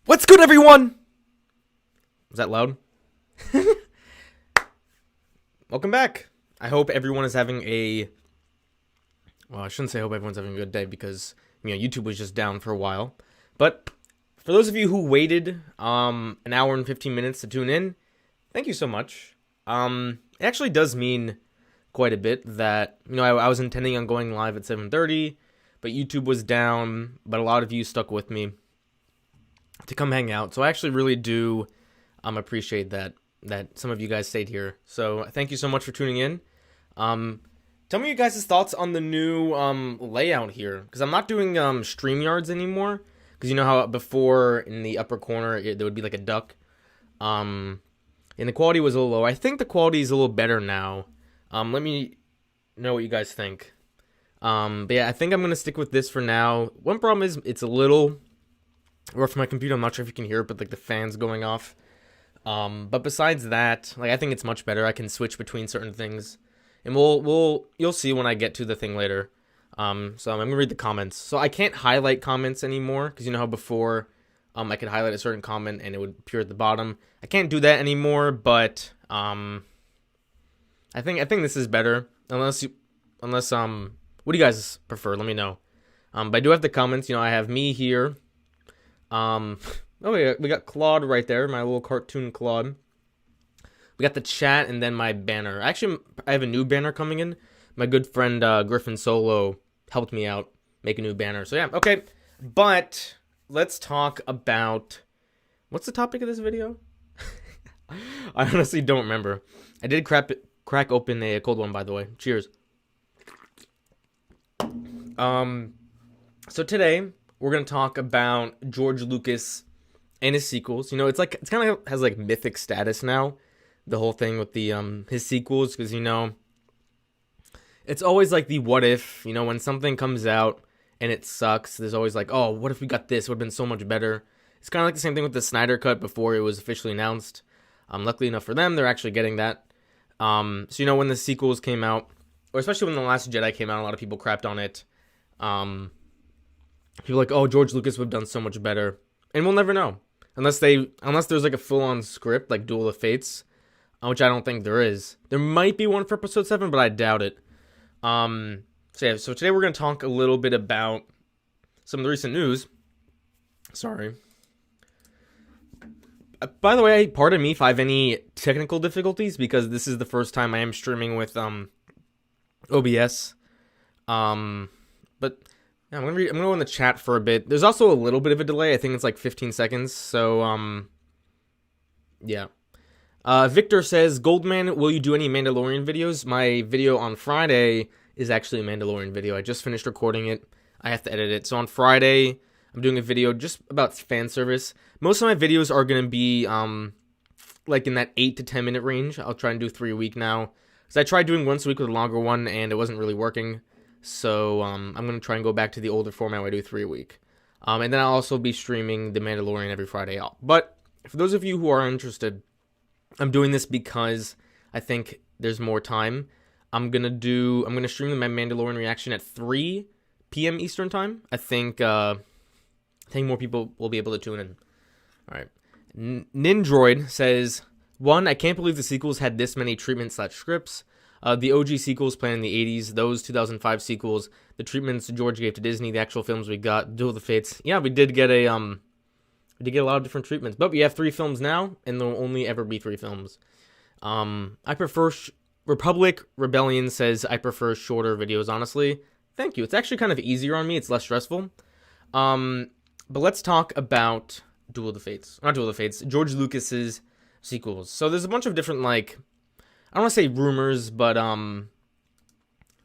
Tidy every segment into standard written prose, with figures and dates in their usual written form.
What's good, everyone? Was that loud? Welcome back. I hope everyone is having well, I shouldn't say I hope everyone's having a good day because, YouTube was just down for a while. But for those of you who waited an hour and 15 minutes to tune in, thank you so much. It actually does mean quite a bit that, I was intending on going live at 7:30, but YouTube was down, but a lot of you stuck with me to come hang out. So I actually really do appreciate that some of you guys stayed here. So thank you so much for tuning in. Tell me your guys' thoughts on the new layout here, because I'm not doing StreamYards anymore, because you know how before in the upper corner there would be like a duck, and the quality was a little low. I think the quality is a little better now. Let me know what you guys think. But yeah, I think I'm gonna stick with this for now. One problem is it's a little rough for my computer. I'm not sure if you can hear it, but like the fan's going off. But besides that, like I think it's much better. I can switch between certain things, and you'll see when I get to the thing later. So I'm gonna read the comments. So I can't highlight comments anymore because you know how before I could highlight a certain comment and it would appear at the bottom. I can't do that anymore, but I think this is better. Unless what do you guys prefer? Let me know. But I do have the comments. I have me here. Oh, we got Claude right there, my little cartoon Claude. We got the chat and then my banner. Actually, I have a new banner coming in. My good friend Griffin Solo helped me out make a new banner. So yeah, okay. But let's talk about what's the topic of this video? I honestly don't remember. I did crack open a cold one, by the way. Cheers. So today we're gonna talk about George Lucas and his sequels. It's kind of has like mythic status now, the whole thing with the his sequels, because it's always like the what if, when something comes out and it sucks, there's always like, oh, what if we got this? It would have been so much better. It's kind of like the same thing with the Snyder Cut before it was officially announced. Luckily enough for them, they're actually getting that. So when the sequels came out, or especially when The Last Jedi came out, a lot of people crapped on it. People were like, oh, George Lucas would have done so much better. And we'll never know. Unless there's like a full-on script, like Duel of the Fates, which I don't think there is. There might be one for Episode 7, but I doubt it. So today we're going to talk a little bit about some of the recent news. Sorry. By the way, pardon me if I have any technical difficulties, because this is the first time I am streaming with OBS. But yeah, I'm gonna go in the chat for a bit. There's also a little bit of a delay. I think it's like 15 seconds. So yeah. Victor says, Goldman, will you do any Mandalorian videos? My video on Friday is actually a Mandalorian video. I just finished recording it. I have to edit it. So on Friday, I'm doing a video just about fan service. Most of my videos are gonna be like in that 8 to 10 minute range. I'll try and do 3 a week now, because I tried doing once a week with a longer one and it wasn't really working. So I'm going to try and go back to the older format where I do 3 a week. And then I'll also be streaming The Mandalorian every Friday. But for those of you who are interested, I'm doing this because I think there's more time. I'm going to stream my Mandalorian reaction at 3 p.m. Eastern time. I think more people will be able to tune in. All right. Nindroid says, 1, I can't believe the sequels had this many treatments/scripts. The OG sequels planned in the 80s, those 2005 sequels, the treatments George gave to Disney, the actual films we got, Duel of the Fates. Yeah, we did get a lot of different treatments, but we have 3 films now, and there will only ever be 3 films. I prefer Republic Rebellion says I prefer shorter videos. Honestly, thank you. It's actually kind of easier on me. It's less stressful. But let's talk about Duel of the Fates. Not Duel of the Fates. George Lucas's sequels. So there's a bunch of different I don't want to say rumors, but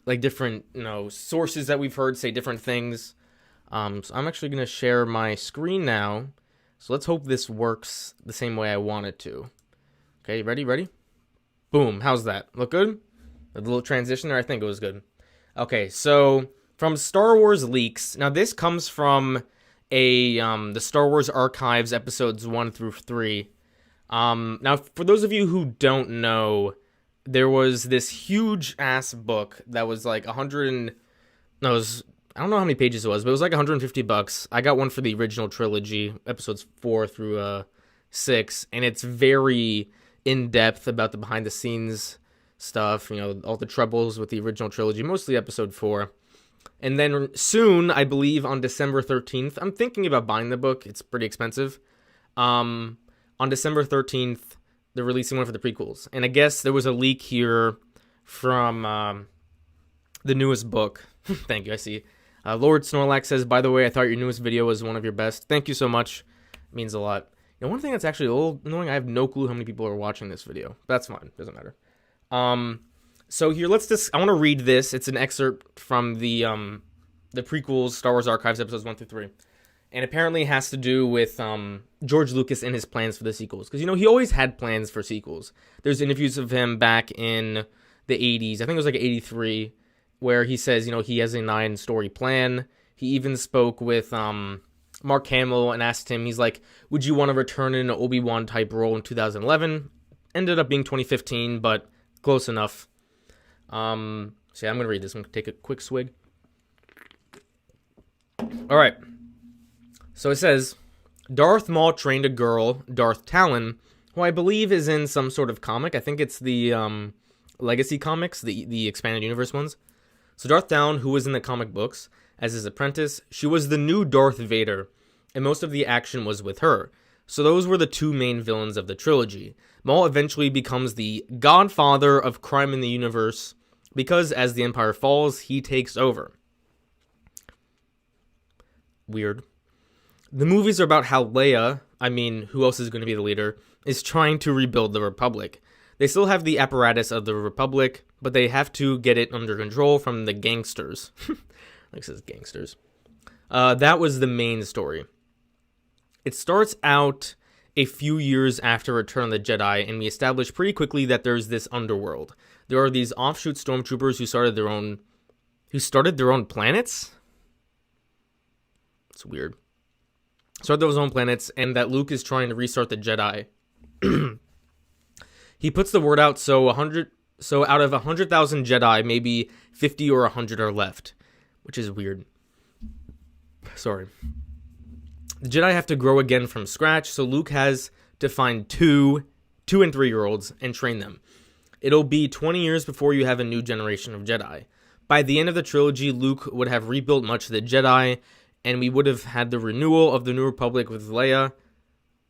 like different sources that we've heard say different things. So I'm actually gonna share my screen now. So let's hope this works the same way I want it to. Okay, ready? Boom. How's that? Look good? A little transition there. I think it was good. Okay, so from Star Wars Leaks. Now this comes from the Star Wars Archives episodes 1 through 3. Now for those of you who don't know, there was this huge ass book that was like it was I don't know how many pages it was, but it was like $150. I got one for the original trilogy, episodes 4 through 6, and it's very in depth about the behind the scenes stuff. You know, all the troubles with the original trilogy, mostly episode 4. And then soon, I believe on December 13th, I'm thinking about buying the book. It's pretty expensive. On December 13th, they're releasing one for the prequels. And I guess there was a leak here from the newest book. Thank you, I see. Lord Snorlax says, by the way, I thought your newest video was one of your best. Thank you so much. It means a lot. You know, one thing that's actually a little annoying, I have no clue how many people are watching this video. That's fine. Doesn't matter. So here, I want to read this. It's an excerpt from the prequels, Star Wars Archives, episodes 1 through 3. And apparently it has to do with George Lucas and his plans for the sequels. Because, you know, he always had plans for sequels. There's interviews of him back in the 80s. I think it was like 83, where he says, you know, he has a 9-story plan. He even spoke with Mark Hamill and asked him, he's like, would you want to return in an Obi-Wan type role in 2011? Ended up being 2015, but close enough. So yeah, I'm going to read this. I'm going to take a quick swig. All right. So it says, Darth Maul trained a girl, Darth Talon, who I believe is in some sort of comic. I think it's the Legacy comics, the expanded universe ones. So Darth Talon, who was in the comic books as his apprentice, she was the new Darth Vader, and most of the action was with her. So those were the two main villains of the trilogy. Maul eventually becomes the godfather of crime in the universe, because as the Empire falls, he takes over. Weird. The movies are about how Leia, who else is going to be the leader, is trying to rebuild the Republic. They still have the apparatus of the Republic, but they have to get it under control from the gangsters. Like it says gangsters. That was the main story. It starts out a few years after Return of the Jedi, and we establish pretty quickly that there's this underworld. There are these offshoot stormtroopers who started their own planets? It's weird. Started those own planets, and that Luke is trying to restart the Jedi. He puts the word out, so out of 100,000 Jedi, maybe 50 or 100 are left, which is weird. Sorry. The Jedi have to grow again from scratch, so Luke has to find 2 and 3-year-olds and train them. It'll be 20 years before you have a new generation of Jedi. By the end of the trilogy, Luke would have rebuilt much of the Jedi, and we would have had the renewal of the New Republic with Leia,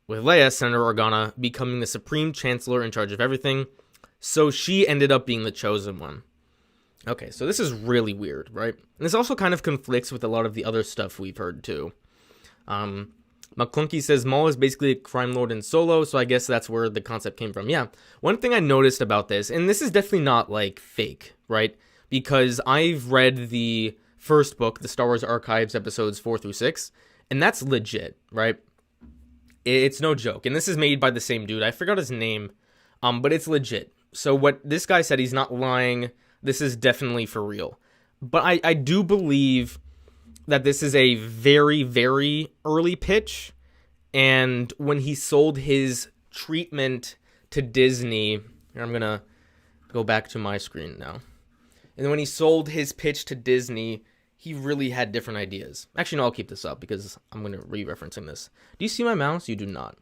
Senator Organa, becoming the Supreme Chancellor in charge of everything. So she ended up being the chosen one. Okay, so this is really weird, right? And this also kind of conflicts with a lot of the other stuff we've heard, too. McClunky says Maul is basically a crime lord in Solo, so I guess that's where the concept came from. Yeah, one thing I noticed about this, and this is definitely not, like, fake, right? Because I've read the first book, the Star Wars Archives, episodes 4 through 6, and that's legit, right? It's no joke, and this is made by the same dude. I forgot his name, but it's legit. So what this guy said, he's not lying. This is definitely for real. But I do believe that this is a very, very early pitch, and when he sold his treatment to Disney, I'm going to go back to my screen now. And when he sold his pitch to Disney, he really had different ideas. Actually, no, I'll keep this up because I'm going to re-referencing this. Do you see my mouse? You do not.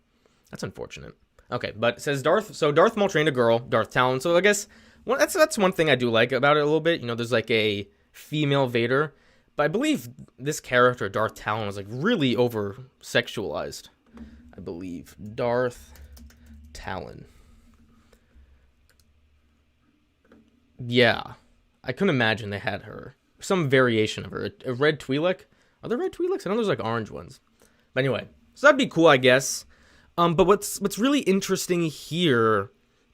That's unfortunate. Okay, but it says Darth Maul trained a girl, Darth Talon. So I guess that's one thing I do like about it a little bit. You know, there's like a female Vader, but I believe this character, Darth Talon, is like really over-sexualized. I believe. Darth Talon. Yeah. I couldn't imagine they had her. Some variation of her. A red Twi'lek? Are there red Twi'leks? I know there's like orange ones. But anyway, so that'd be cool, I guess. But what's really interesting here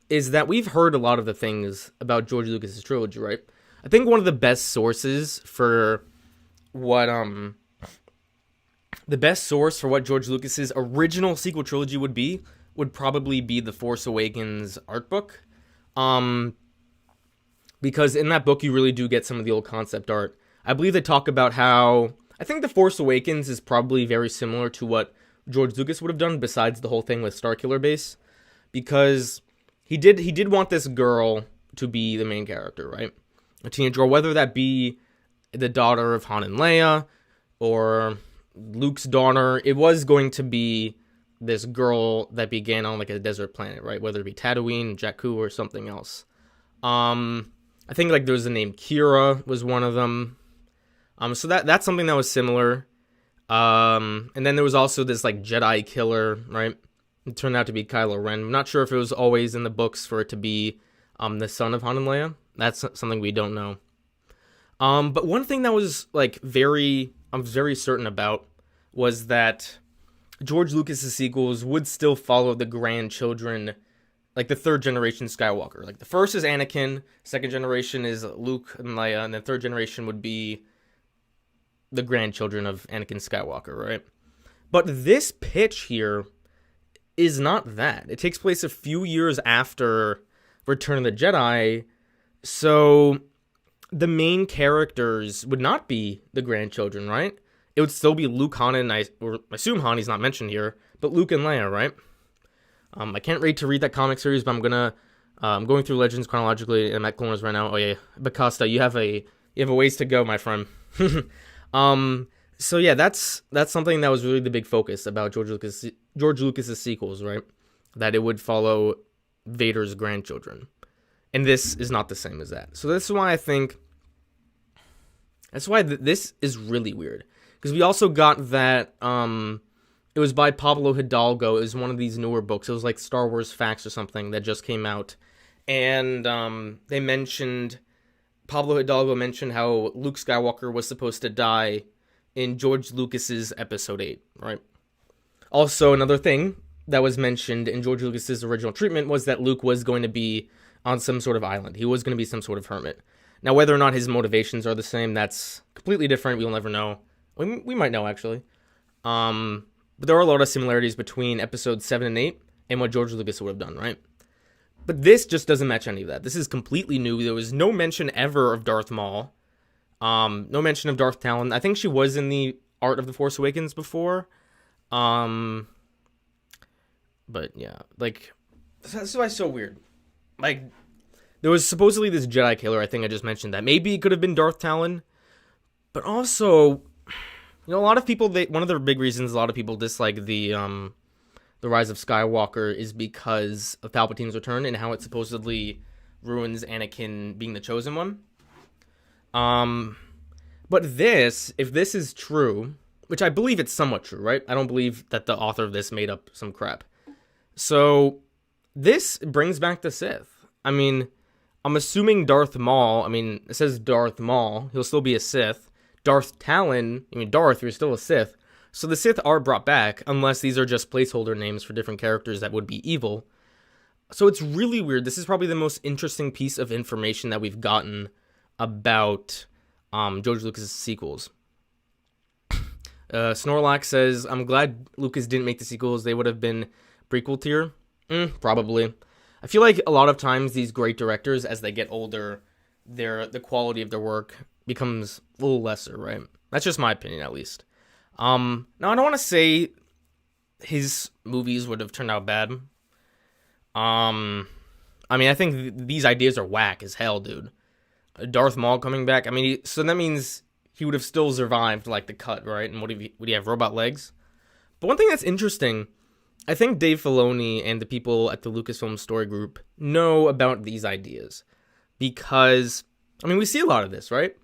is that we've heard a lot of the things about George Lucas's trilogy, right? I think one of the best sources for what George Lucas's original sequel trilogy would probably be the Force Awakens art book. Because in that book, you really do get some of the old concept art. I believe they talk about how... I think The Force Awakens is probably very similar to what George Lucas would have done, besides the whole thing with Starkiller Base. Because he did want this girl to be the main character, right? A teenage girl, whether that be the daughter of Han and Leia, or Luke's daughter. It was going to be this girl that began on like a desert planet, right? Whether it be Tatooine, Jakku, or something else. I think like there was the name Kira was one of them. So that's something that was similar. And then there was also this like Jedi killer, right? It turned out to be Kylo Ren. I'm not sure if it was always in the books for it to be the son of Han and Leia. That's something we don't know. But one thing that was like I'm very certain about was that George Lucas's sequels would still follow the grandchildren, like the third generation Skywalker. Like the first is Anakin, second generation is Luke and Leia, and the third generation would be the grandchildren of Anakin Skywalker, right? But this pitch here is not that. It takes place a few years after Return of the Jedi, so the main characters would not be the grandchildren, right? It would still be Luke, Han, and I assume Han, he's not mentioned here, but Luke and Leia, right? I can't wait to read that comic series, but I'm going through Legends chronologically, and I'm at Clone Wars right now. Oh yeah, Bacasta, you have a ways to go, my friend. So yeah, that's something that was really the big focus about George Lucas's sequels, right? That it would follow Vader's grandchildren, and this is not the same as that. So this is why I think this is really weird, because we also got that it was by Pablo Hidalgo. It was one of these newer books. It was like Star Wars Facts or something that just came out, and Pablo Hidalgo mentioned how Luke Skywalker was supposed to die in George Lucas's Episode 8, right? Also, another thing that was mentioned in George Lucas's original treatment was that Luke was going to be on some sort of island. He was going to be some sort of hermit. Now, whether or not his motivations are the same, that's completely different. We'll never know. We might know, actually. But there are a lot of similarities between Episodes 7 and 8 and what George Lucas would have done, right? But this just doesn't match any of that. This is completely new. There was no mention ever of Darth Maul. No mention of Darth Talon. I think she was in the Art of the Force Awakens before. But yeah, like, that's why it's so weird. Like, there was supposedly this Jedi killer, I think I just mentioned that. Maybe it could have been Darth Talon. But also, you know, a lot of people, one of the big reasons a lot of people dislike the Rise of Skywalker is because of Palpatine's return and how it supposedly ruins Anakin being the chosen one. But if this is true, which I believe it's somewhat true, right? I don't believe that the author of this made up some crap. So this brings back the Sith. I mean, I'm assuming Darth Maul, it says Darth Maul, he'll still be a Sith. Darth Talon, Darth, you're still a Sith. So the Sith are brought back, unless these are just placeholder names for different characters that would be evil. So it's really weird. This is probably the most interesting piece of information that we've gotten about George Lucas' sequels. Snorlax says, I'm glad Lucas didn't make the sequels. They would have been prequel tier. Probably. I feel like a lot of times these great directors, as they get older, the quality of their work becomes a little lesser, right? That's just my opinion, at least. Now, I don't want to say his movies would have turned out bad. I think these ideas are whack as hell, dude. Darth Maul coming back. So that means he would have still survived, like, the cut, right? And would he have robot legs? But one thing that's interesting, I think Dave Filoni and the people at the Lucasfilm Story Group know about these ideas. Because, we see a lot of this, right?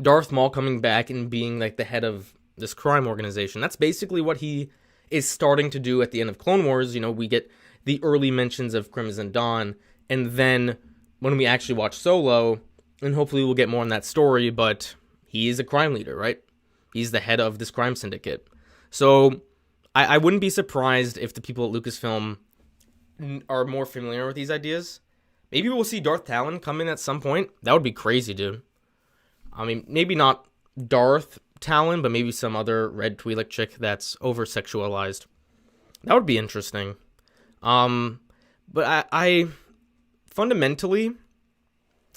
Darth Maul coming back and being, like, the head of this crime organization. That's basically what he is starting to do at the end of Clone Wars. We get the early mentions of Crimson Dawn, and then when we actually watch Solo, and hopefully we'll get more on that story, but he is a crime leader, right? He's the head of this crime syndicate. So I wouldn't be surprised if the people at Lucasfilm are more familiar with these ideas. Maybe we'll see Darth Talon come in at some point. That would be crazy, dude. Maybe not Darth Talon, but maybe some other red Twi'lek chick that's over-sexualized. That would be interesting. But I fundamentally,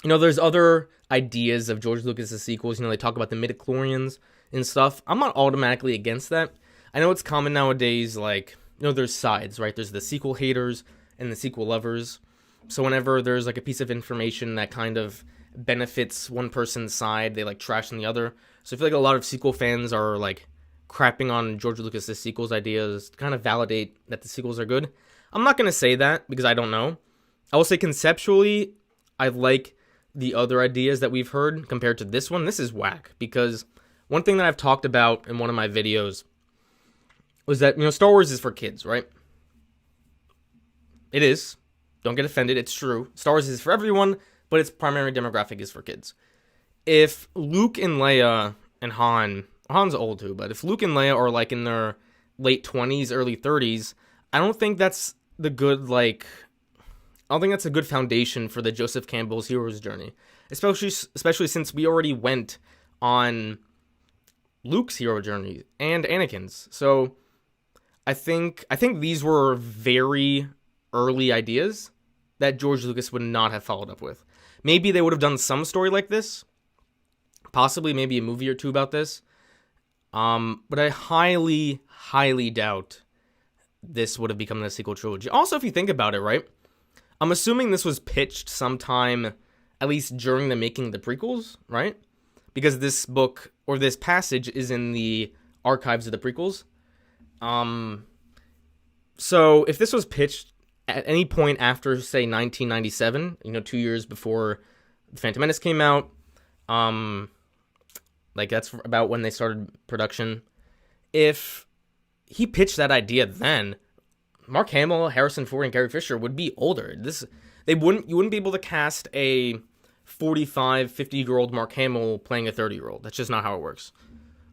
there's other ideas of George Lucas' sequels. They talk about the midichlorians and stuff. I'm not automatically against that. I know it's common nowadays, like, there's sides, right? There's the sequel haters and the sequel lovers. So whenever there's, like, a piece of information that kind of benefits one person's side, they like trash on the other. So I feel like a lot of sequel fans are like crapping on George Lucas's sequels ideas to kind of validate that the sequels are good. I'm not going to say that because I don't know. I will say conceptually, I like the other ideas that we've heard compared to this one. This is whack because one thing that I've talked about in one of my videos was that, Star Wars is for kids, right? It is. Don't get offended. It's true. Star Wars is for everyone, but its primary demographic is for kids. If Luke and Leia and Han's old too, but if Luke and Leia are like in their late 20s, early 30s, I don't think that's a good foundation for the Joseph Campbell's hero's journey, especially since we already went on Luke's hero journey and Anakin's. So I think these were very early ideas that George Lucas would not have followed up with. Maybe they would have done some story like this, possibly maybe a movie or two about this. But I highly, highly doubt this would have become the sequel trilogy. Also, if you think about it, right? I'm assuming this was pitched sometime, at least during the making of the prequels, right? Because this book, or this passage, is in the archives of the prequels. So if this was pitched at any point after, say, 1997, 2 years before The Phantom Menace came out, that's about when they started production. If he pitched that idea then, Mark Hamill, Harrison Ford, and Carrie Fisher would be older. You wouldn't be able to cast a 45, 50-year-old Mark Hamill playing a 30-year-old. That's just not how it works.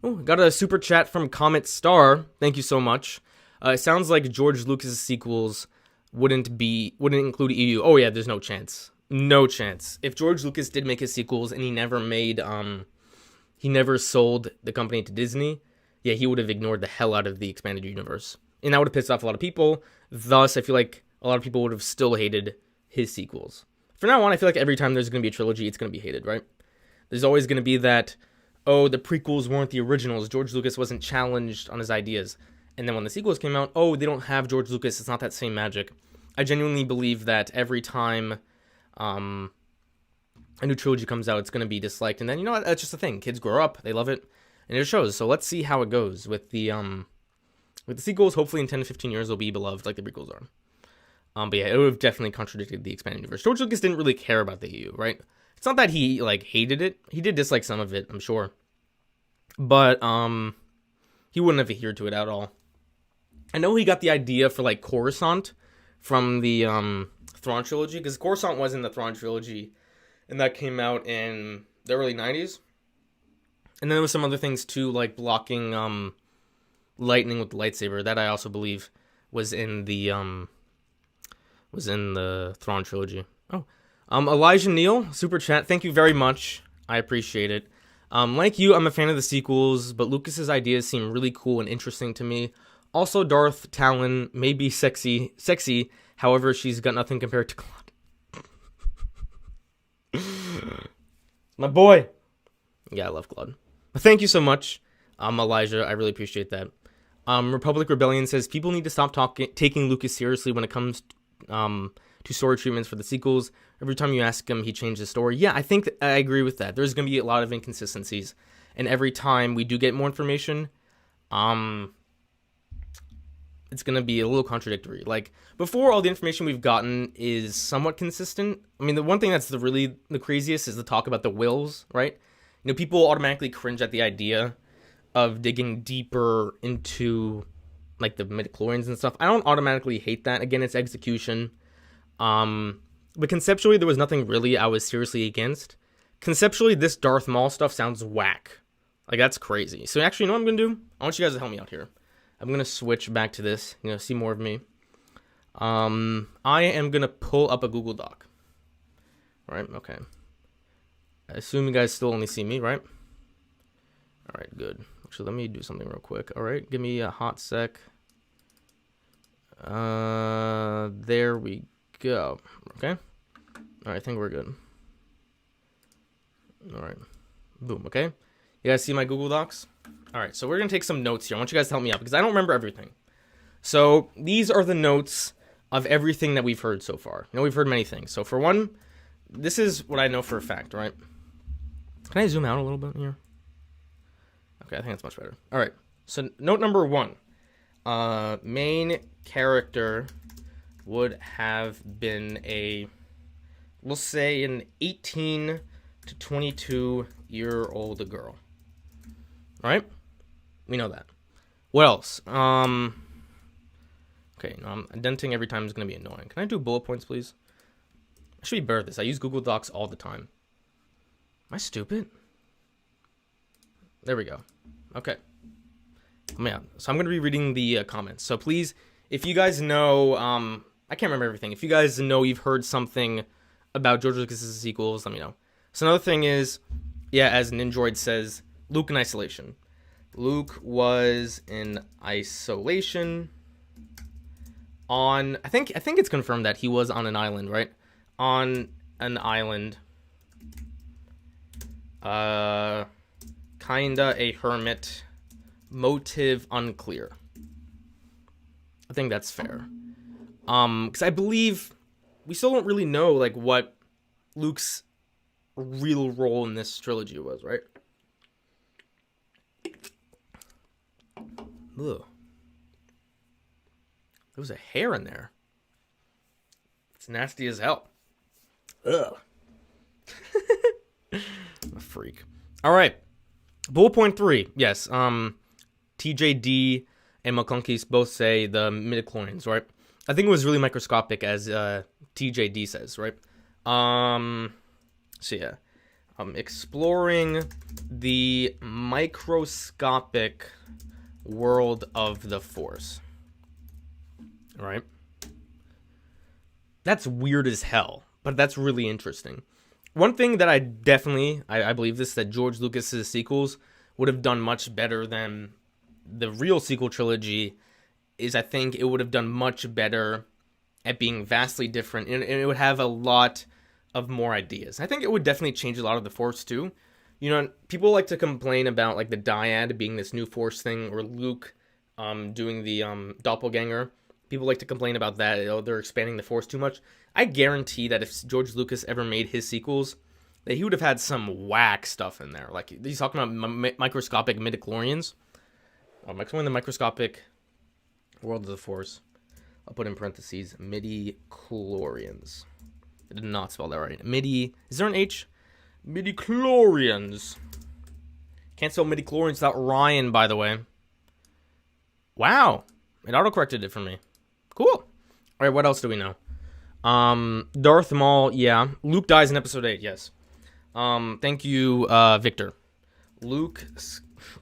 Oh, got a super chat from Comet Star. Thank you so much. It sounds like George Lucas's sequels wouldn't include EU. Oh yeah, there's no chance. No chance. If George Lucas did make his sequels and he never sold the company to Disney, yeah, he would have ignored the hell out of the expanded universe. And that would have pissed off a lot of people. Thus, I feel like a lot of people would have still hated his sequels. From now on, I feel like every time there's going to be a trilogy, it's going to be hated, right? There's always going to be that, oh, the prequels weren't the originals. George Lucas wasn't challenged on his ideas. And then when the sequels came out, oh, they don't have George Lucas. It's not that same magic. I genuinely believe that every time a new trilogy comes out, it's going to be disliked. And then, that's just the thing. Kids grow up. They love it. And it shows. So let's see how it goes with the sequels. Hopefully in 10 to 15 years, they'll be beloved like the prequels are. But yeah, it would have definitely contradicted the expanded universe. George Lucas didn't really care about the EU, right? It's not that he, hated it. He did dislike some of it, I'm sure. But, he wouldn't have adhered to it at all. I know he got the idea for, Coruscant from the, Thrawn trilogy, because Coruscant was in the Thrawn trilogy, and that came out in the early 90s. And then there was some other things, too, like blocking, lightning with the lightsaber. That I also believe was in the Thrawn trilogy. Oh, Elijah Neal, super chat. Thank you very much. I appreciate it. Like you, I'm a fan of the sequels, but Lucas's ideas seem really cool and interesting to me. Also, Darth Talon may be sexy. However, she's got nothing compared to Claude. My boy. Yeah, I love Claude. Thank you so much, Elijah. I really appreciate that. Republic Rebellion says people need to stop taking Lucas seriously when it comes to story treatments for the sequels. Every time you ask him, he changes the story. Yeah, I think I agree with that. There's going to be a lot of inconsistencies, and every time we do get more information, it's going to be a little contradictory. Before, all the information we've gotten is somewhat consistent. I mean, the one thing that's the craziest is the talk about the wills, right? People automatically cringe at the idea of digging deeper into, the midichlorians and stuff. I don't automatically hate that. Again, it's execution. But conceptually, there was nothing really I was seriously against. Conceptually, this Darth Maul stuff sounds whack. That's crazy. So actually, you know what I'm going to do? I want you guys to help me out here. I'm going to switch back to this, see more of me. I am going to pull up a Google Doc. Right, okay. I assume you guys still only see me, right? All right, good. Actually, let me do something real quick. All right, give me a hot sec. There we go. Okay. All right, I think we're good. All right. Boom, okay. You guys see my Google Docs? All right, so we're going to take some notes here. I want you guys to help me out because I don't remember everything. So these are the notes of everything that we've heard so far. We've heard many things. So for one, this is what I know for a fact, right? Can I zoom out a little bit here? Okay, I think that's much better. All right. So note number 1. Main character would have been we'll say an 18 to 22-year-old girl. All right? We know that. What else? Okay, no, I'm indenting every time is going to be annoying. Can I do bullet points, please? I should be better at this. I use Google Docs all the time. Am I stupid? There we go. Okay. Yeah, so I'm going to be reading the comments. So please, if you guys know, I can't remember everything. If you guys know you've heard something about George Lucas's sequels, let me know. So another thing is, yeah, as Nindroid says, Luke in isolation. Luke was in isolation on, I think it's confirmed that he was on an island, right? On an island. Kinda a hermit. Motive unclear. I think that's fair. Because I believe we still don't really know, like, what Luke's real role in this trilogy was, right? Ugh. There was a hair in there. It's nasty as hell. Ugh. I'm a freak. All right. Bullet point 3. Yes. TJD and McClunky both say the midichlorians, right? I think it was really microscopic, as TJD says, right? So yeah, exploring the microscopic world of the Force, right? That's weird as hell, but that's really interesting. One thing that I believe this, that George Lucas's sequels would have done much better than the real sequel trilogy, is I think it would have done much better at being vastly different, and it would have a lot of more ideas. I think it would definitely change a lot of the Force too. You know, people like to complain about like the dyad being this new Force thing, or Luke doing the doppelganger. People like to complain about that. You know, they're expanding the Force too much. I guarantee that if George Lucas ever made his sequels, that he would have had some whack stuff in there. Like, he's talking about microscopic midichlorians. I'm explaining the microscopic world of the Force. I'll put in parentheses, midichlorians. I did not spell that right. Is there an H? Midichlorians. Can't spell midichlorians without Ryan, by the way. Wow. It autocorrected it for me. Cool. All right, what else do we know? Darth Maul, yeah. Luke dies in episode 8, yes. Thank you, Victor.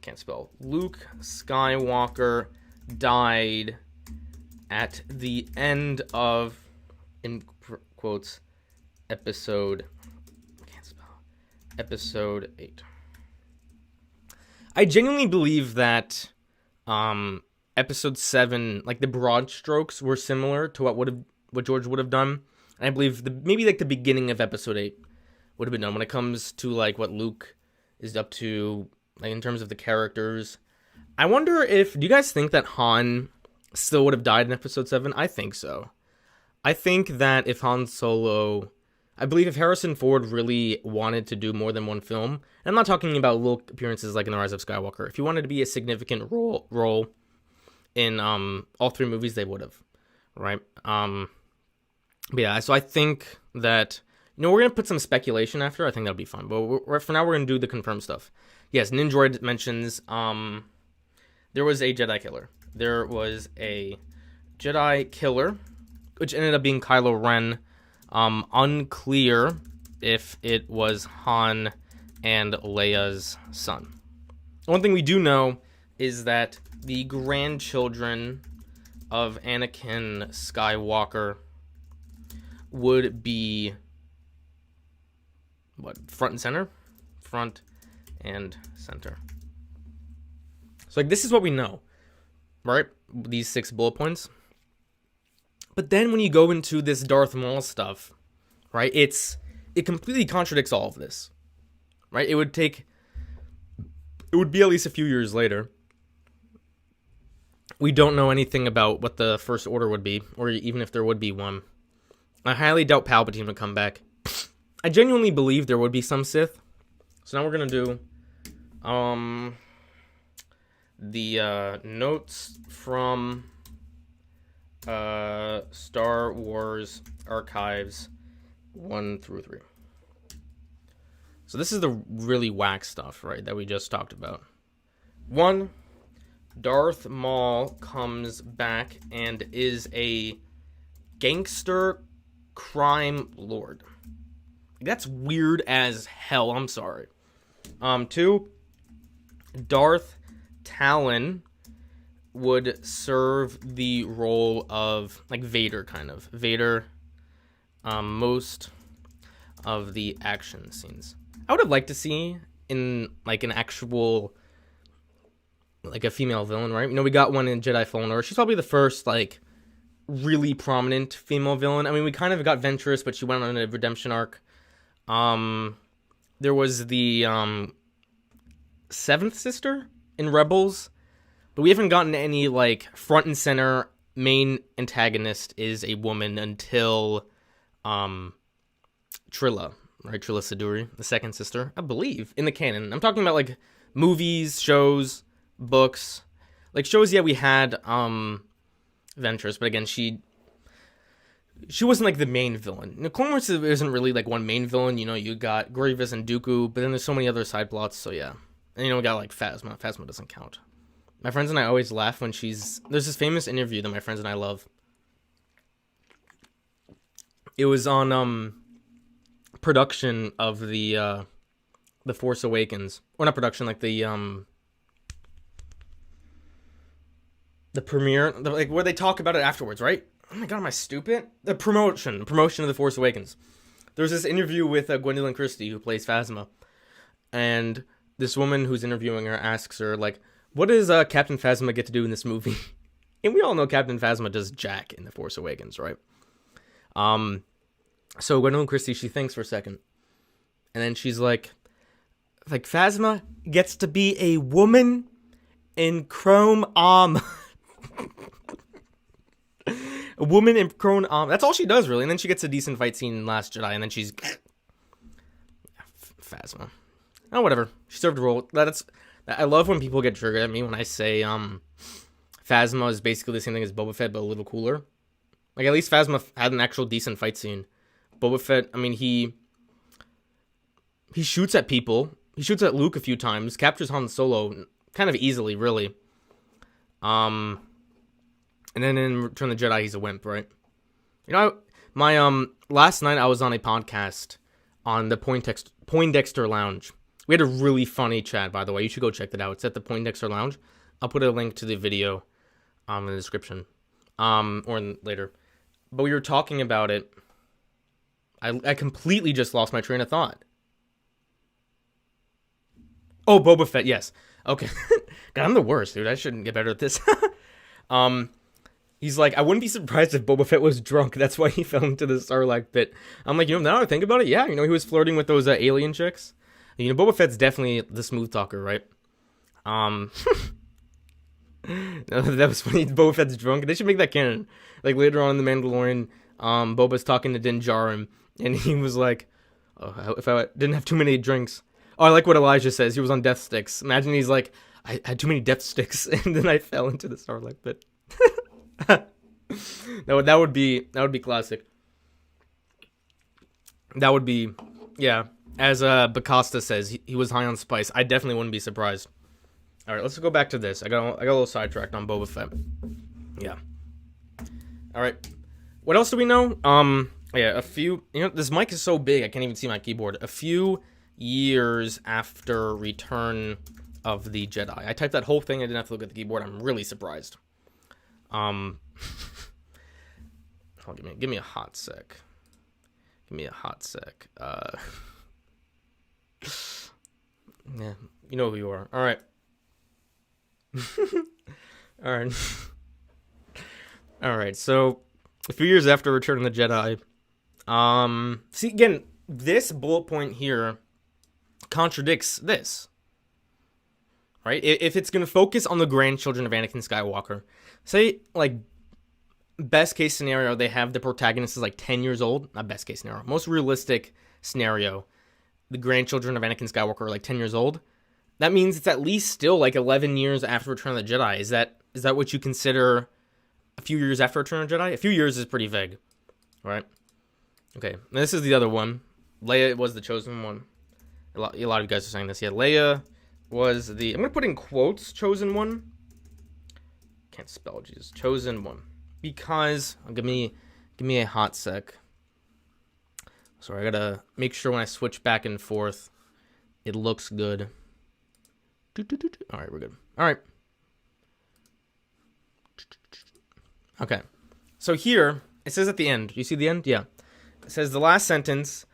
Can't spell. Luke Skywalker died at the end of, in quotes, episode 8. I genuinely believe that episode 7, like, the broad strokes were similar to what George would have done. And I believe maybe like the beginning of episode 8 would have been done when it comes to like what Luke is up to, like in terms of the characters. I wonder do you guys think that Han still would have died in episode 7? I think so. I think that if Han Solo, I believe if Harrison Ford really wanted to do more than one film, and I'm not talking about little appearances like in The Rise of Skywalker, if he wanted to be a significant role in all 3 movies, they would have, right? But yeah, so I think that, we're going to put some speculation after. I think that'll be fun. But for now, we're going to do the confirmed stuff. Yes, Nindroid mentions there was a Jedi killer. There was a Jedi killer, which ended up being Kylo Ren. Unclear if it was Han and Leia's son. One thing we do know is that the grandchildren of Anakin Skywalker would be front and center. So like, this is what we know, right? These 6 bullet points. But then when you go into this Darth Maul stuff, right, it completely contradicts all of this, right? It would be at least a few years later. We don't know anything about what the First Order would be, or even if there would be one. I highly doubt Palpatine would come back. I genuinely believe there would be some Sith. So now we're gonna do the notes from Star Wars Archives 1 through 3. So this is the really whack stuff, right, that we just talked about. 1, Darth Maul comes back and is a gangster crime lord. That's weird as hell, I'm sorry. 2, Darth Talon would serve the role of, like, Vader, kind of. Vader, most of the action scenes. I would have liked to see in, like, an actual, like, a female villain, right? You know, we got one in Jedi Fallen Order. She's probably the first, like, really prominent female villain. I mean, we kind of got Ventress, but she went on a redemption arc. There was the, Seventh Sister in Rebels, but we haven't gotten any, like, front and center main antagonist is a woman until, Trilla. Right, Trilla Siduri, the second sister, I believe, in the canon. I'm talking about, like, movies, shows, books. Like, shows, yeah, we had, Ventress, but again, she wasn't, like, the main villain. You know, Clone Wars isn't really, like, one main villain. You know, you got Grievous and Dooku, but then there's so many other side plots, so yeah. And, you know, we got, like, Phasma. Phasma doesn't count. My friends and I always laugh when there's this famous interview that my friends and I love. It was on, production of the Force Awakens, or not production, like the premiere, like where they talk about it afterwards, right? Oh my god, am I stupid? The promotion of the Force Awakens. There's this interview with Gwendolyn Christie, who plays Phasma, and this woman who's interviewing her asks her, like, what does Captain Phasma get to do in this movie? And we all know Captain Phasma does jack in the Force Awakens, right? So Gwendolyn Christie, she thinks for a second, and then she's like, Phasma gets to be a woman in chrome armor. A woman in chrome armor. That's all she does, really. And then she gets a decent fight scene in Last Jedi, and then she's Phasma. Oh, whatever. She served a role. I love when people get triggered at me when I say Phasma is basically the same thing as Boba Fett, but a little cooler. Like, at least Phasma had an actual decent fight scene. Boba Fett, I mean, he shoots at people. He shoots at Luke a few times, captures Han Solo kind of easily, really. And then in Return of the Jedi, he's a wimp, right? You know, my last night I was on a podcast on the Poindexter Lounge. We had a really funny chat, by the way. You should go check that out. It's at the Poindexter Lounge. I'll put a link to the video in the description, later. But we were talking about it. I completely just lost my train of thought. Oh, Boba Fett, yes. Okay. God, I'm the worst, dude. I shouldn't get better at this. He's like, I wouldn't be surprised if Boba Fett was drunk. That's why he fell into the Sarlacc pit. I'm like, you know, now I think about it, yeah. You know, he was flirting with those alien chicks. You know, Boba Fett's definitely the smooth talker, right? That was funny. Boba Fett's drunk. They should make that canon. Like, later on in The Mandalorian, Boba's talking to Din Djarin, and he was like, oh, if I didn't have too many drinks. Oh, I like what Elijah says. He was on death sticks. Imagine he's like, I had too many death sticks, and then I fell into the Sarlacc pit. that would be classic. That would be, yeah. As Bacasta says, he was high on spice. I definitely wouldn't be surprised. All right, let's go back to this. I got a little sidetracked on Boba Fett. Yeah. All right. What else do we know? Yeah, a few. You know, this mic is so big I can't even see my keyboard. A few years after Return of the Jedi. I typed that whole thing. I didn't have to look at the keyboard. I'm really surprised. Give me a hot sec. Yeah, you know who you are. All right. All right. So, a few years after Return of the Jedi, see, again, this bullet point here contradicts this, right? If it's going to focus on the grandchildren of Anakin Skywalker, say, like, best case scenario, they have the protagonist is like 10 years old. Not best case scenario. Most realistic scenario, the grandchildren of Anakin Skywalker are like 10 years old. That means it's at least still like 11 years after Return of the Jedi. Is that what you consider a few years after Return of the Jedi? A few years is pretty vague, right? Okay, now this is the other one. Leia was the chosen one. A lot of you guys are saying this. Yeah, Leia was the... I'm going to put in quotes, chosen one. Can't spell, Jesus. Chosen one. Because... give me a hot sec. Sorry, I gotta make sure when I switch back and forth, it looks good. Alright, we're good. Alright. Okay. So here, it says at the end. You see the end? Yeah. It says the last sentence,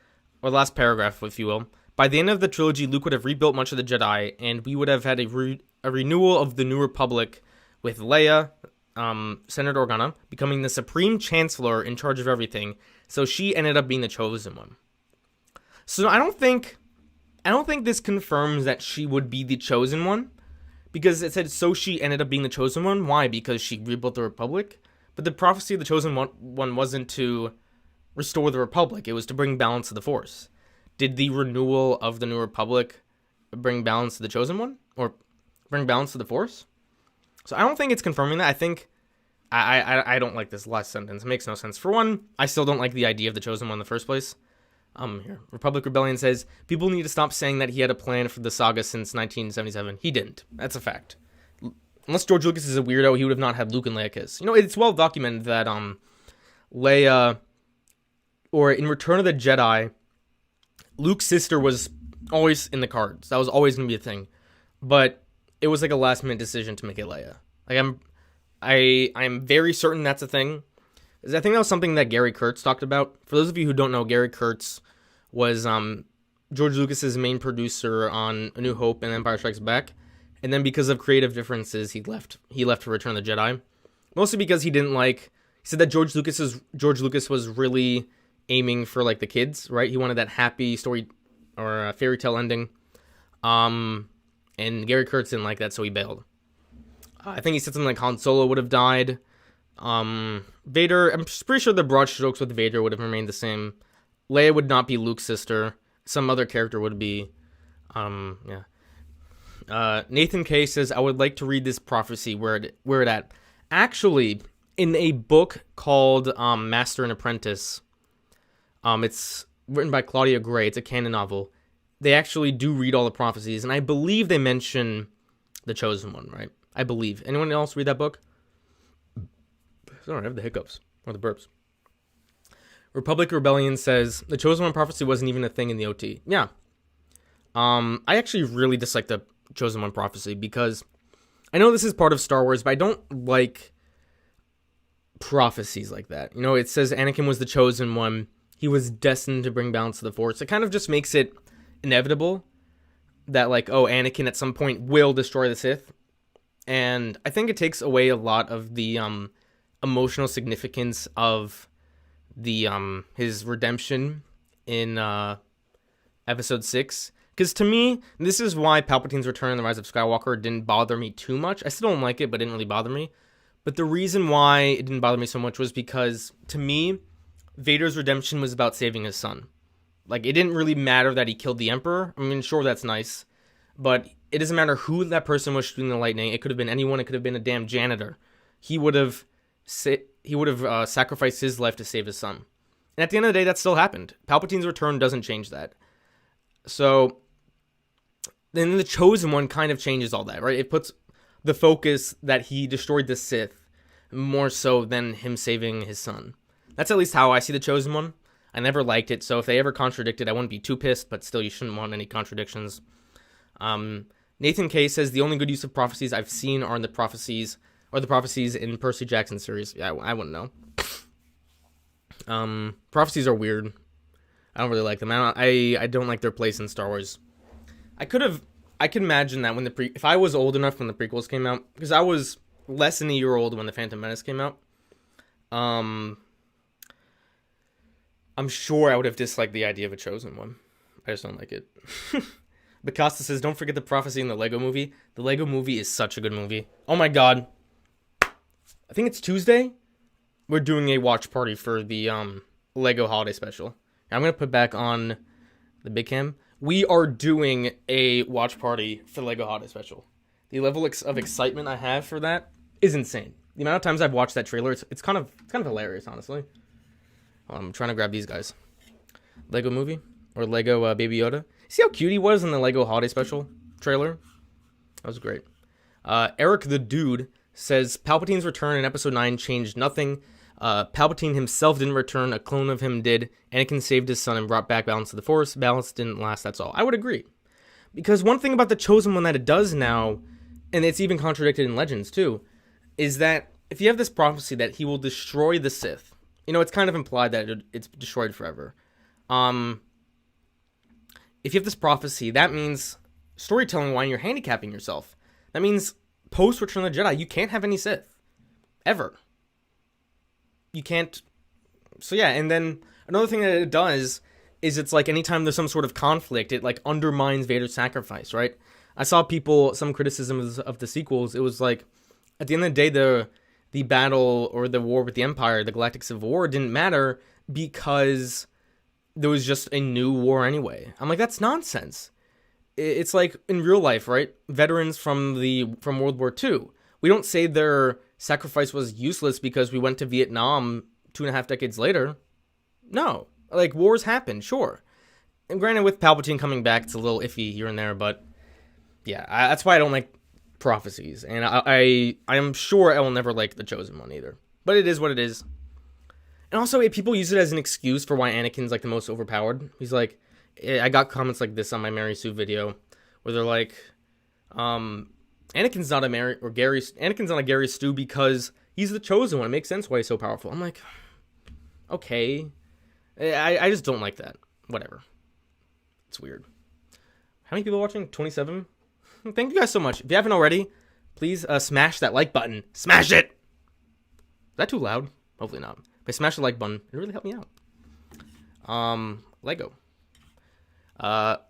or the last paragraph, if you will. By the end of the trilogy, Luke would have rebuilt much of the Jedi, and we would have had a renewal of the New Republic with Leia, Senator Organa, becoming the Supreme Chancellor in charge of everything. So she ended up being the chosen one. So I don't think this confirms that she would be the chosen one, because it said so she ended up being the chosen one. Why? Because she rebuilt the Republic. But the prophecy of the chosen one wasn't to restore the Republic. It was to bring balance to the Force. Did the renewal of the New Republic bring balance to the chosen one, or bring balance to the Force? So I don't think it's confirming that. I think I don't like this last sentence. It makes no sense. For one, I still don't like the idea of the chosen one in the first place. Here, Republic Rebellion says people need to stop saying that he had a plan for the saga since 1977. He didn't. That's a fact. Unless George Lucas is a weirdo, he would have not had Luke and Leia kiss. You know, it's well documented that Leia, or in Return of the Jedi, Luke's sister was always in the cards. That was always going to be a thing. But it was like a last minute decision to make it Leia. Like I'm very certain that's a thing. I think that was something that Gary Kurtz talked about. For those of you who don't know, Gary Kurtz was George Lucas's main producer on A New Hope and Empire Strikes Back. And then because of creative differences, he left for Return of the Jedi. Mostly because he said that George Lucas was really aiming for like the kids, right? He wanted that happy story or fairy tale ending. And Gary Kurtz didn't like that, so he bailed. I think he said something like Han Solo would have died. Vader, I'm pretty sure the broad strokes with Vader would have remained the same. Leia would not be Luke's sister. Some other character would be. Yeah. Nathan K says, I would like to read this prophecy. Where it at? Actually, in a book called Master and Apprentice, it's written by Claudia Gray. It's a canon novel. They actually do read all the prophecies, and I believe they mention the chosen one, right? I believe. Anyone else read that book? Sorry, I have the hiccups or the burps. Republic Rebellion says the chosen one prophecy wasn't even a thing in the OT. Yeah. I actually really dislike the chosen one prophecy because I know this is part of Star Wars, but I don't like prophecies like that. You know, it says Anakin was the chosen one. He was destined to bring balance to the Force. It kind of just makes it inevitable that, like, oh, Anakin at some point will destroy the Sith. And I think it takes away a lot of the emotional significance of the his redemption in Episode 6. Because to me, this is why Palpatine's Return and the Rise of Skywalker didn't bother me too much. I still don't like it, but it didn't really bother me. But the reason why it didn't bother me so much was because, to me, Vader's redemption was about saving his son. Like, it didn't really matter that he killed the Emperor. I mean, sure, that's nice. But it doesn't matter who that person was shooting the lightning. It could have been anyone. It could have been a damn janitor. He would have sacrificed his life to save his son. And at the end of the day, that still happened. Palpatine's return doesn't change that. So then the chosen one kind of changes all that, right? It puts the focus that he destroyed the Sith more so than him saving his son. That's at least how I see the chosen one. I never liked it, so if they ever contradicted, I wouldn't be too pissed, but still, you shouldn't want any contradictions. Nathan K says the only good use of prophecies I've seen are in the prophecies in Percy Jackson series. Yeah, I wouldn't know. Prophecies are weird. I don't really like them. I don't like their place in Star Wars. I can imagine that if I was old enough when the prequels came out, because I was less than a year old when the Phantom Menace came out. I'm sure I would have disliked the idea of a chosen one. I just don't like it. Bacasta says, don't forget the prophecy in the Lego movie. The Lego movie is such a good movie. Oh my god. I think it's Tuesday. We're doing a watch party for the Lego holiday special. I'm going to put back on the big cam. We are doing a watch party for the Lego Holiday Special. The level of excitement I have for that is insane. The amount of times I've watched that trailer, it's kind of hilarious, honestly. I'm trying to grab these guys. Lego Movie or Lego Baby Yoda. See how cute he was in the Lego Holiday Special trailer? That was great. Eric the Dude says Palpatine's return in Episode 9 changed nothing. Palpatine himself didn't return, a clone of him did. Anakin saved his son and brought back balance to the Force. Balance didn't last, that's all. I would agree. Because one thing about the Chosen One that it does now, and it's even contradicted in Legends too, is that if you have this prophecy that he will destroy the Sith, you know, it's kind of implied that it's destroyed forever. If you have this prophecy, that means storytelling why you're handicapping yourself. That means post Return of the Jedi, you can't have any Sith. Ever. You can't. So yeah, and then another thing that it does is it's like anytime there's some sort of conflict, it like undermines Vader's sacrifice, right? I saw some criticisms of the sequels. It was like, at the end of the day, the battle or the war with the Empire, the Galactic Civil War, didn't matter because there was just a new war anyway. I'm like, that's nonsense. It's like in real life, right? Veterans from World War II. We don't say their sacrifice was useless because we went to Vietnam 2.5 decades later. No. Like, wars happen, sure. And granted, with Palpatine coming back, it's a little iffy here and there, but yeah, that's why I don't like prophecies. And I am sure I will never like the Chosen One either. But it is what it is. And also, people use it as an excuse for why Anakin's like the most overpowered. He's like, I got comments like this on my Mary Sue video, where they're like, Anakin's not a Gary Stu because he's the Chosen One. It makes sense why he's so powerful. I'm like, okay. I just don't like that. Whatever. It's weird. How many people are watching? 27? Thank you guys so much. If you haven't already, please smash that like button. Smash it! Is that too loud? Hopefully not. But smash the like button. It really helped me out. Lego.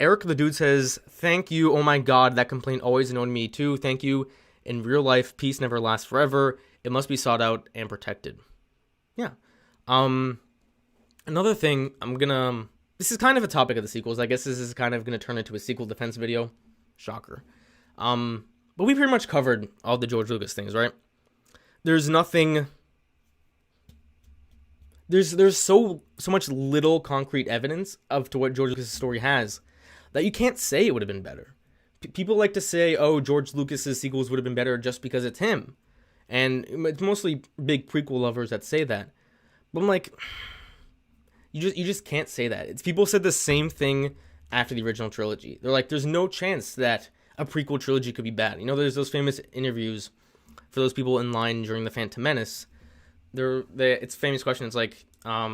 Eric the Dude says, thank you. Oh my god, that complaint always annoyed me too. Thank you. In real life, peace never lasts forever. It must be sought out and protected. Yeah. Another thing, this is kind of a topic of the sequels. I guess this is kind of gonna turn into a sequel defense video. Shocker. But we pretty much covered all the George Lucas things, right? There's nothing. There's so much little concrete evidence to what George Lucas' story has that you can't say it would have been better. People like to say, oh, George Lucas' sequels would have been better just because it's him. And it's mostly big prequel lovers that say that. But I'm like, you just can't say that. People said the same thing after the original trilogy. They're like, there's no chance that a prequel trilogy could be bad. You know, there's those famous interviews for those people in line during the Phantom Menace. It's a famous question. It's like, what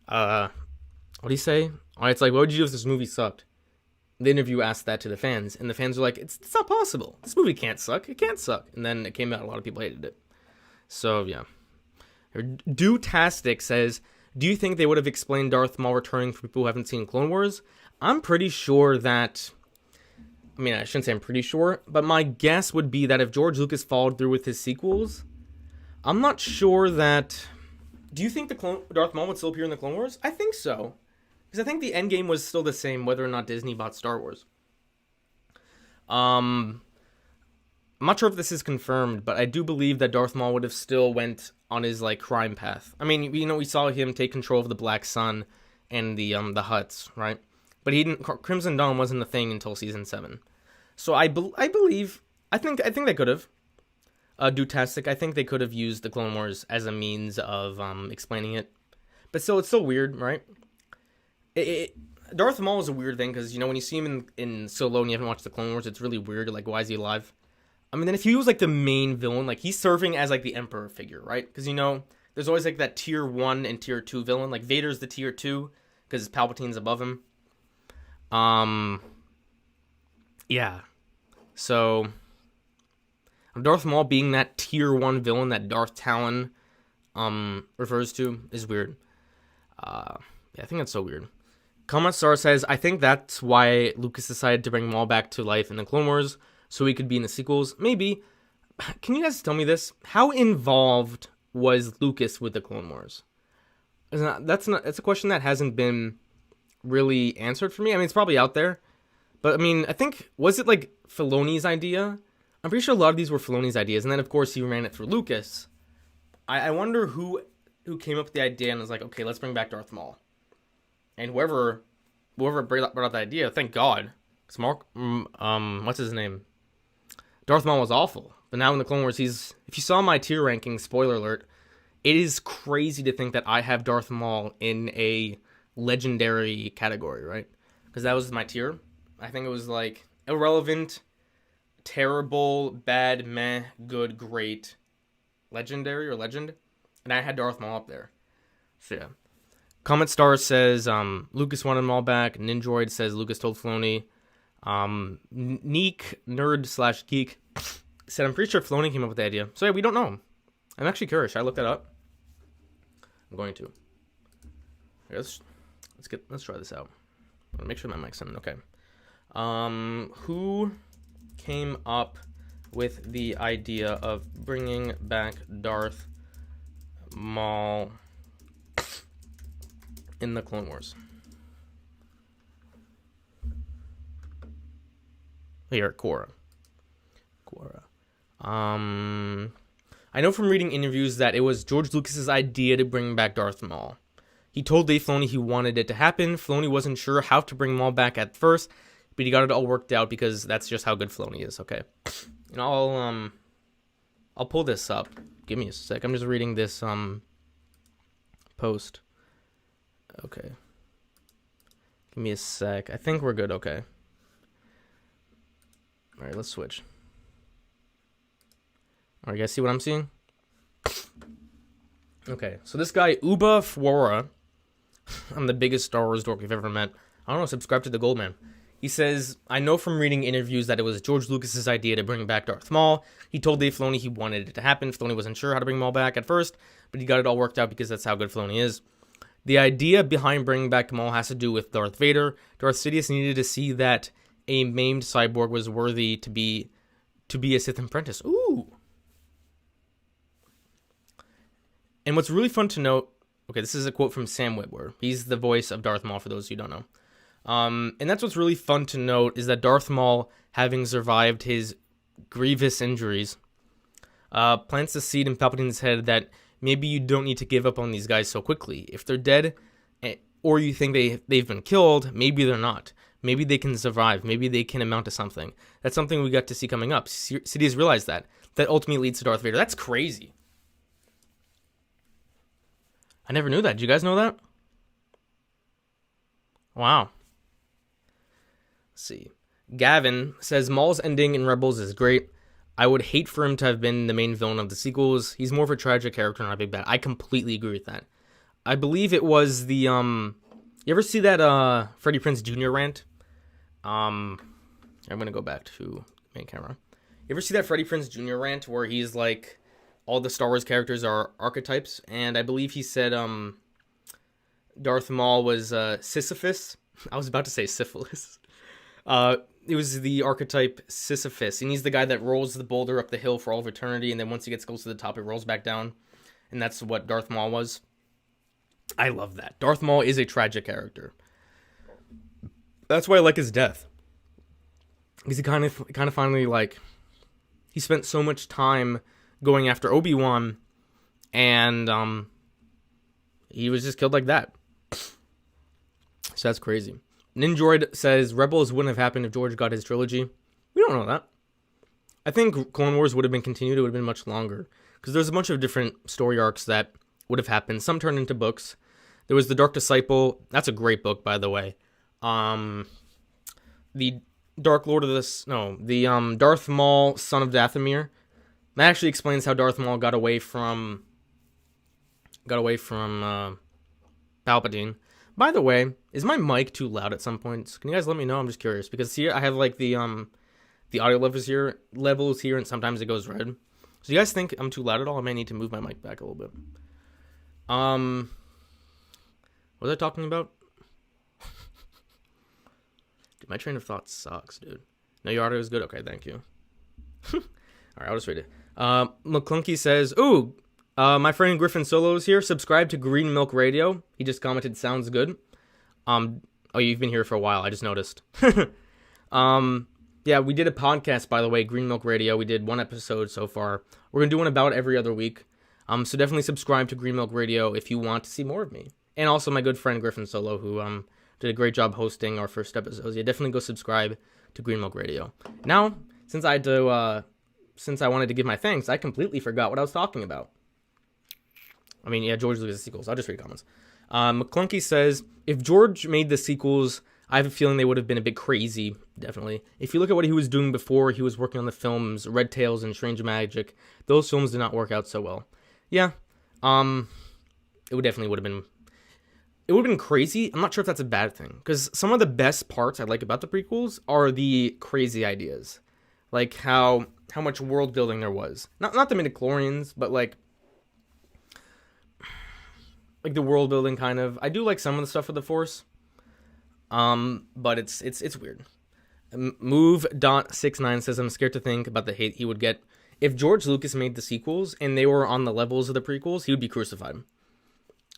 do you say? It's like, what would you do if this movie sucked? The interview asked that to the fans, and the fans were like, it's not possible. This movie can't suck. It can't suck. And then it came out, a lot of people hated it. So, yeah. Do-tastic says, do you think they would have explained Darth Maul returning for people who haven't seen Clone Wars? I'm pretty sure that, I mean, I shouldn't say I'm pretty sure, but my guess would be that if George Lucas followed through with his sequels, I'm not sure that. Do you think Darth Maul would still appear in the Clone Wars? I think so. Because I think the end game was still the same whether or not Disney bought Star Wars. I'm not sure if this is confirmed, but I do believe that Darth Maul would have still went on his like crime path. I mean, you know, we saw him take control of the Black Sun and the Hutts, right? But he didn't. Crimson Dawn wasn't a thing until season 7. So I believe. I think they could have. Do-tastic, I think they could have used the Clone Wars as a means of explaining it. But still, it's still weird, right? Darth Maul is a weird thing, because, you know, when you see him in Solo and you haven't watched the Clone Wars, it's really weird. Like, why is he alive? I mean, then if he was, like, the main villain, like, he's serving as, like, the Emperor figure, right? Because, you know, there's always, like, that Tier 1 and Tier 2 villain. Like, Vader's the Tier 2, because Palpatine's above him. Yeah. So Darth Maul being that Tier 1 villain that Darth Talon refers to is weird. Yeah, I think that's so weird. Comment Star says, I think that's why Lucas decided to bring Maul back to life in the Clone Wars, so he could be in the sequels. Maybe. Can you guys tell me this? How involved was Lucas with the Clone Wars? That's a question that hasn't been really answered for me. I mean, it's probably out there, but I mean, I think, was it like Filoni's idea? I'm pretty sure a lot of these were Filoni's ideas, and then of course he ran it through Lucas. I wonder who came up with the idea and was like, okay, let's bring back Darth Maul. And whoever brought up the idea, thank God, because what's his name? Darth Maul was awful, but now in the Clone Wars, if you saw my tier ranking, spoiler alert, it is crazy to think that I have Darth Maul in a legendary category, right? Because that was my tier. I think it was like irrelevant, terrible, bad, meh, good, great, legendary or legend, and I had Darth Maul up there. So yeah. Comet Star says Lucas wanted Maul back. Ninjroid says Lucas told Filoni. Neek nerd / geek said I'm pretty sure Filoni came up with the idea. So yeah, we don't know. I'm actually curious. Should I look that up? I'm going to. Let's try this out. Make sure my mic's in. Okay. Who came up with the idea of bringing back Darth Maul in the Clone Wars? Here, Cora. I know from reading interviews that it was George Lucas's idea to bring back Darth Maul. He told Dave Filoni he wanted it to happen. Filoni wasn't sure how to bring Maul back at first, but he got it all worked out because that's just how good Filoni is. Okay, and I'll pull this up. Give me a sec. I'm just reading this post. Okay. Give me a sec. I think we're good. Okay. All right, let's switch. All right, you guys see what I'm seeing? Okay, so this guy, Uba Fuora, I'm the biggest Star Wars dork you've ever met. I don't know, subscribe to the Goldman. He says, I know from reading interviews that it was George Lucas's idea to bring back Darth Maul. He told Dave Filoni he wanted it to happen. Filoni wasn't sure how to bring Maul back at first, but he got it all worked out because that's how good Filoni is. The idea behind bringing back Maul has to do with Darth Vader. Darth Sidious needed to see that a maimed cyborg was worthy to be a Sith apprentice. Ooh. And what's really fun to note, okay, this is a quote from Sam Witwer. He's the voice of Darth Maul, for those who don't know. And that's what's really fun to note, is that Darth Maul, having survived his grievous injuries, plants the seed in Palpatine's head that maybe you don't need to give up on these guys so quickly. If they're dead, or you think they've been killed, maybe they're not. Maybe they can survive. Maybe they can amount to something. That's something we got to see coming up. Sidious realized that. That ultimately leads to Darth Vader. That's crazy. I never knew that. Did you guys know that? Wow. Let's see. Gavin says Maul's ending in Rebels is great. I would hate for him to have been the main villain of the sequels. He's more of a tragic character, not a big bad. I completely agree with that. I believe it was the you ever see that Freddie Prinze Jr. rant? I'm gonna go back to main camera. You ever see that Freddie Prinze Jr. rant where he's like, all the Star Wars characters are archetypes, and I believe he said Darth Maul was Sisyphus. I was about to say syphilis. It was the archetype Sisyphus, and he's the guy that rolls the boulder up the hill for all of eternity, and then once he gets close to the top, it rolls back down, and that's what Darth Maul was. I love that. Darth Maul is a tragic character. That's why I like his death, because he kind of finally, like, he spent so much time going after Obi-Wan, and he was just killed like that. So that's crazy. Ninjroid says Rebels wouldn't have happened if George got his trilogy. We don't know that. I think Clone Wars would have been continued. It would have been much longer, because there's a bunch of different story arcs that would have happened. Some turned into books. There was The Dark Disciple. That's a great book, by the way. The Dark Lord of the Darth Maul, Son of Dathomir. That actually explains how Darth Maul got away from Palpatine. By the way, is my mic too loud at some points? Can you guys let me know? I'm just curious, because here I have like the audio levels here, and sometimes it goes red. So you guys think I'm too loud at all? I may need to move my mic back a little bit. What was I talking about? Dude, my train of thought sucks, dude. No, your audio is good? Okay, thank you. Alright, I'll just read it. McClunky says, ooh, my friend Griffin Solo is here. Subscribe to Green Milk Radio. He just commented, sounds good. Oh, you've been here for a while. I just noticed. Yeah, we did a podcast, by the way, Green Milk Radio. We did 1 episode so far. We're going to do one about every other week. So definitely subscribe to Green Milk Radio if you want to see more of me. And also my good friend Griffin Solo, who did a great job hosting our first episodes. Yeah, definitely go subscribe to Green Milk Radio. Now, since I wanted to give my thanks, I completely forgot what I was talking about. I mean, yeah, George Lucas' sequels. I'll just read comments. McClunky says, if George made the sequels, I have a feeling they would have been a bit crazy, definitely. If you look at what he was doing before he was working on the films Red Tails and Strange Magic, those films did not work out so well. Yeah, it would have been crazy. I'm not sure if that's a bad thing, because some of the best parts I like about the prequels are the crazy ideas. Like how much world building there was. Not the midichlorians, but like the world building kind of. I do like some of the stuff with the Force. But it's weird. Move.69 says, I'm scared to think about the hate he would get. If George Lucas made the sequels and they were on the levels of the prequels, he would be crucified.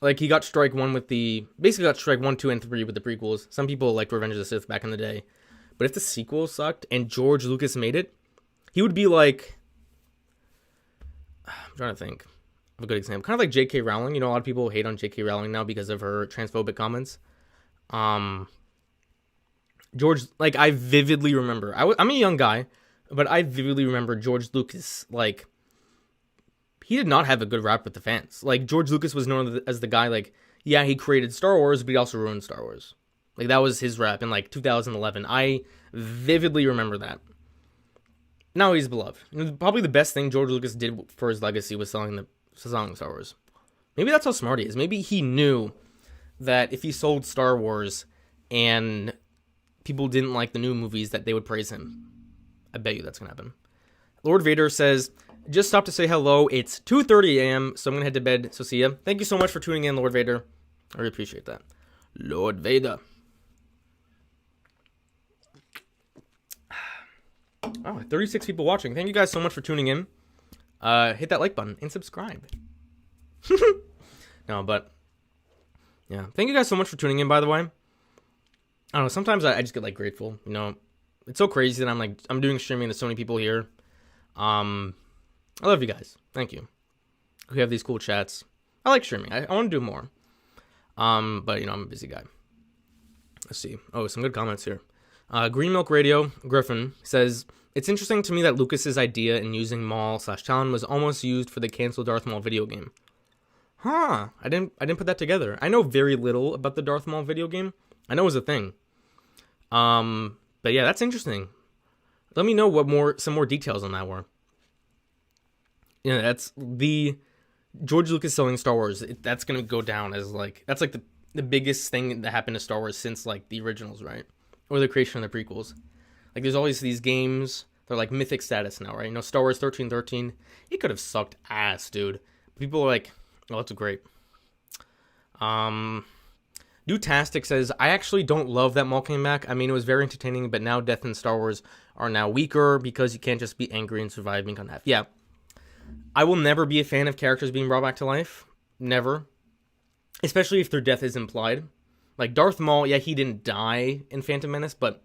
Like, he got strike 1, 2, and 3 with the prequels. Some people liked Revenge of the Sith back in the day. But if the sequels sucked and George Lucas made it, he would be like, I'm trying to think of a good example. Kind of like J.K. Rowling. You know, a lot of people hate on J.K. Rowling now because of her transphobic comments. George, like, I vividly remember, I'm a young guy, but I vividly remember George Lucas, like, he did not have a good rap with the fans. Like, George Lucas was known as the guy, like, yeah, he created Star Wars, but he also ruined Star Wars. Like, that was his rap in, like, 2011. I vividly remember that. Now he's beloved. Probably the best thing George Lucas did for his legacy was selling Star Wars. Maybe that's how smart he is. Maybe he knew that if he sold Star Wars and people didn't like the new movies, that they would praise him. I bet you that's going to happen. Lord Vader says, just stopped to say hello. It's 2:30 a.m., so I'm going to head to bed. So see ya. Thank you so much for tuning in, Lord Vader. I really appreciate that. Lord Vader. Oh, 36 people watching. Thank you guys so much for tuning in. Hit that like button and subscribe. No, but yeah. Thank you guys so much for tuning in, by the way. I don't know, sometimes I just get, like, grateful, you know. It's so crazy that I'm doing streaming, there's so many people here. I love you guys. Thank you. We have these cool chats. I like streaming. I want to do more. But, you know, I'm a busy guy. Let's see. Oh, some good comments here. Green Milk Radio, Griffin, says, it's interesting to me that Lucas's idea in using Maul/Talon was almost used for the canceled Darth Maul video game. Huh. I didn't put that together. I know very little about the Darth Maul video game. I know it was a thing. But yeah, that's interesting. Let me know some more details on that were. Yeah, that's the George Lucas selling Star Wars. That's gonna go down as, like, that's like the biggest thing that happened to Star Wars since, like, the originals, right? Or the creation of the prequels. Like, there's always these games. They're like mythic status now, right? You know, Star Wars 1313. It could have sucked ass, dude. People are like, oh, that's great. Newtastic says, I actually don't love that Maul came back. I mean, it was very entertaining, but now death and Star Wars are now weaker because you can't just be angry and survive being unhappy. Yeah. I will never be a fan of characters being brought back to life. Never. Especially if their death is implied. Like, Darth Maul, yeah, he didn't die in Phantom Menace, but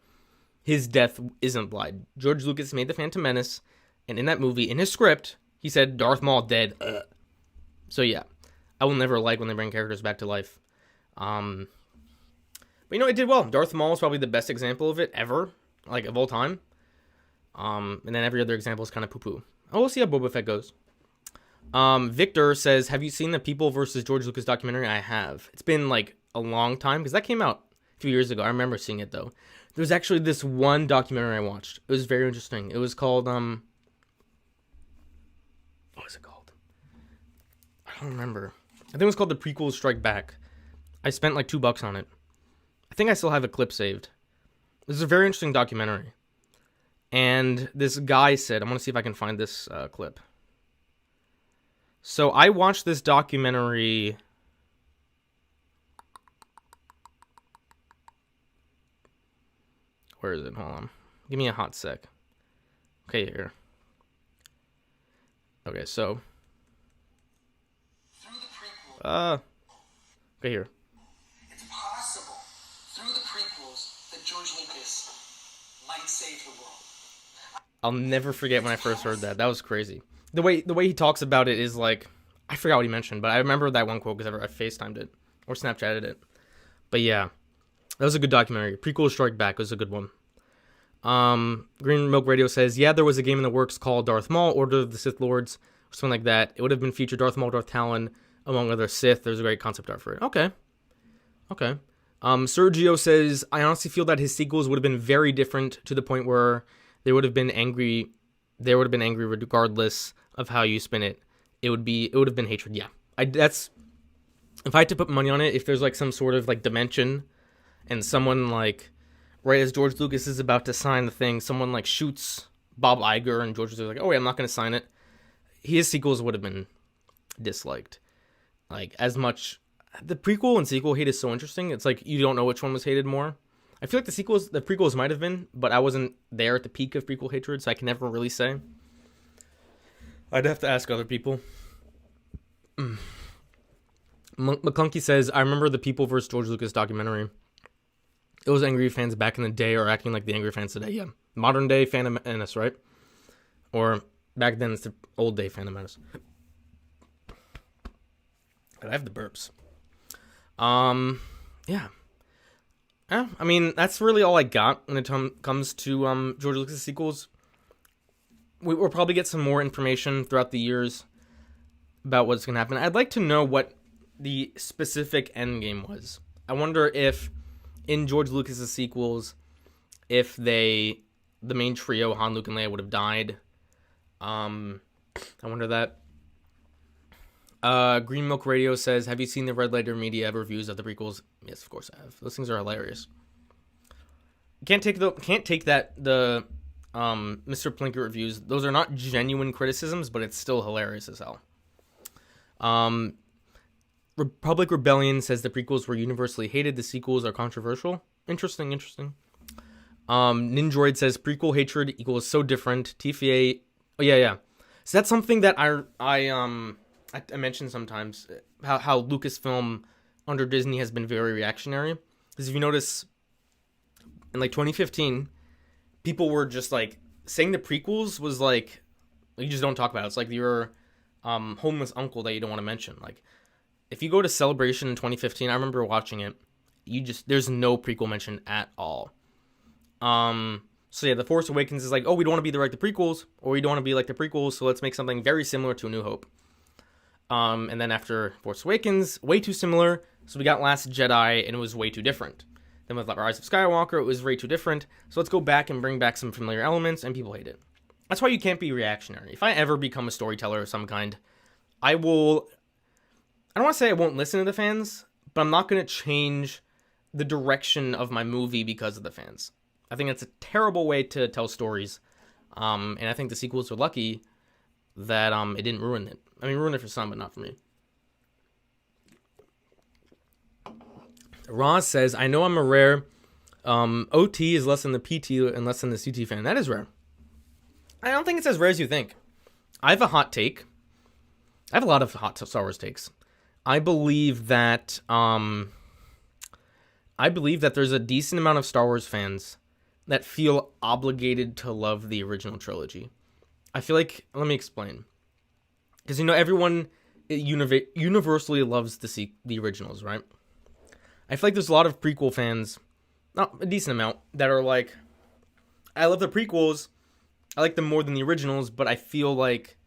his death is implied. George Lucas made the Phantom Menace, and in that movie, in his script, he said, Darth Maul dead. So yeah, I will never like when they bring characters back to life. But you know, it did well. Darth Maul is probably the best example of it ever, like, of all time. And then every other example is kind of poo-poo. Oh, we'll see how Boba Fett goes. Victor says, have you seen the People versus George Lucas documentary? I have. It's been, like, a long time, because that came out a few years ago. I remember seeing it, though. There was actually this one documentary I watched. It was very interesting. It was called, what was it called? I don't remember. I think it was called The Prequels Strike Back. I spent like $2 on it. I think I still have a clip saved. This is a very interesting documentary. And this guy said, I'm going to see if I can find this clip. So I watched this documentary. Where is it? Hold on. Give me a hot sec. Okay, here. Okay, so. Okay, here. It's possible through the I'll never forget when I first heard that. That was crazy. The way he talks about it is like, I forgot what he mentioned, but I remember that one quote because I FaceTimed it or Snapchatted it. But yeah, that was a good documentary. Prequel Strike Back was a good one. Green Milk Radio says, yeah, there was a game in the works called Darth Maul, Order of the Sith Lords, or something like that. It would have been featured Darth Maul, Darth Talon, among other Sith. There's a great concept art for it. Okay. Sergio says, I honestly feel that his sequels would have been very different to the point where they would have been angry. They would have been angry regardless of how you spin it. It would have been hatred. Yeah. If I had to put money on it, if there's like some sort of like dimension and someone like, right as George Lucas is about to sign the thing, someone like shoots Bob Iger and George Lucas is like, oh wait, I'm not going to sign it. His sequels would have been disliked. Like as much, the prequel and sequel hate is so interesting. It's like, you don't know which one was hated more. I feel like the prequels might have been, but I wasn't there at the peak of prequel hatred, so I can never really say. I'd have to ask other people. McClunky says, I remember the People vs. George Lucas documentary. It was angry fans back in the day are acting like the angry fans today. Yeah. Modern day Phantom Menace, right? Or back then it's the old day Phantom Menace. I have the burps. Yeah. I mean, that's really all I got when it comes to George Lucas' sequels. We'll probably get some more information throughout the years about what's going to happen. I'd like to know what the specific endgame was. I wonder if in George Lucas' sequels, if the main trio, Han, Luke, and Leia, would have died. I wonder that. Green Milk Radio says, have you seen the Red Letter Media reviews of the prequels? Yes, of course I have. Those things are hilarious. Can't take the Mr. Plinkett reviews. Those are not genuine criticisms, but it's still hilarious as hell. Republic Rebellion says the prequels were universally hated. The sequels are controversial. Interesting. Ninjroid says prequel hatred equals so different. TFA. Oh yeah. So that's something that I mention sometimes, how Lucasfilm under Disney has been very reactionary. Because if you notice, in like 2015, people were just like saying the prequels was like, you just don't talk about it. It's like your homeless uncle that you don't want to mention. Like, if you go to Celebration in 2015, I remember watching it, there's no prequel mention at all. So yeah, The Force Awakens is like, oh, we don't want to be like the prequels, or we don't want to be like the prequels, so let's make something very similar to A New Hope. And then after Force Awakens, way too similar, so we got Last Jedi, and it was way too different. Then with Rise of Skywalker, it was way too different, so let's go back and bring back some familiar elements, and people hate it. That's why you can't be reactionary. If I ever become a storyteller of some kind, I don't want to say I won't listen to the fans, but I'm not going to change the direction of my movie because of the fans. I think that's a terrible way to tell stories, and I think the sequels are lucky that it didn't ruin it. I mean, ruin it for some, but not for me. Ross says, I know I'm a rare OT is less than the PT and less than the CT fan. That is rare. I don't think it's as rare as you think. I have a hot take. I have a lot of hot Star Wars takes. I believe that there's a decent amount of Star Wars fans that feel obligated to love the original trilogy. I feel like, let me explain. Because, everyone universally loves the originals, right? I feel like there's a lot of prequel fans, not a decent amount, that are like, I love the prequels, I like them more than the originals, but I feel like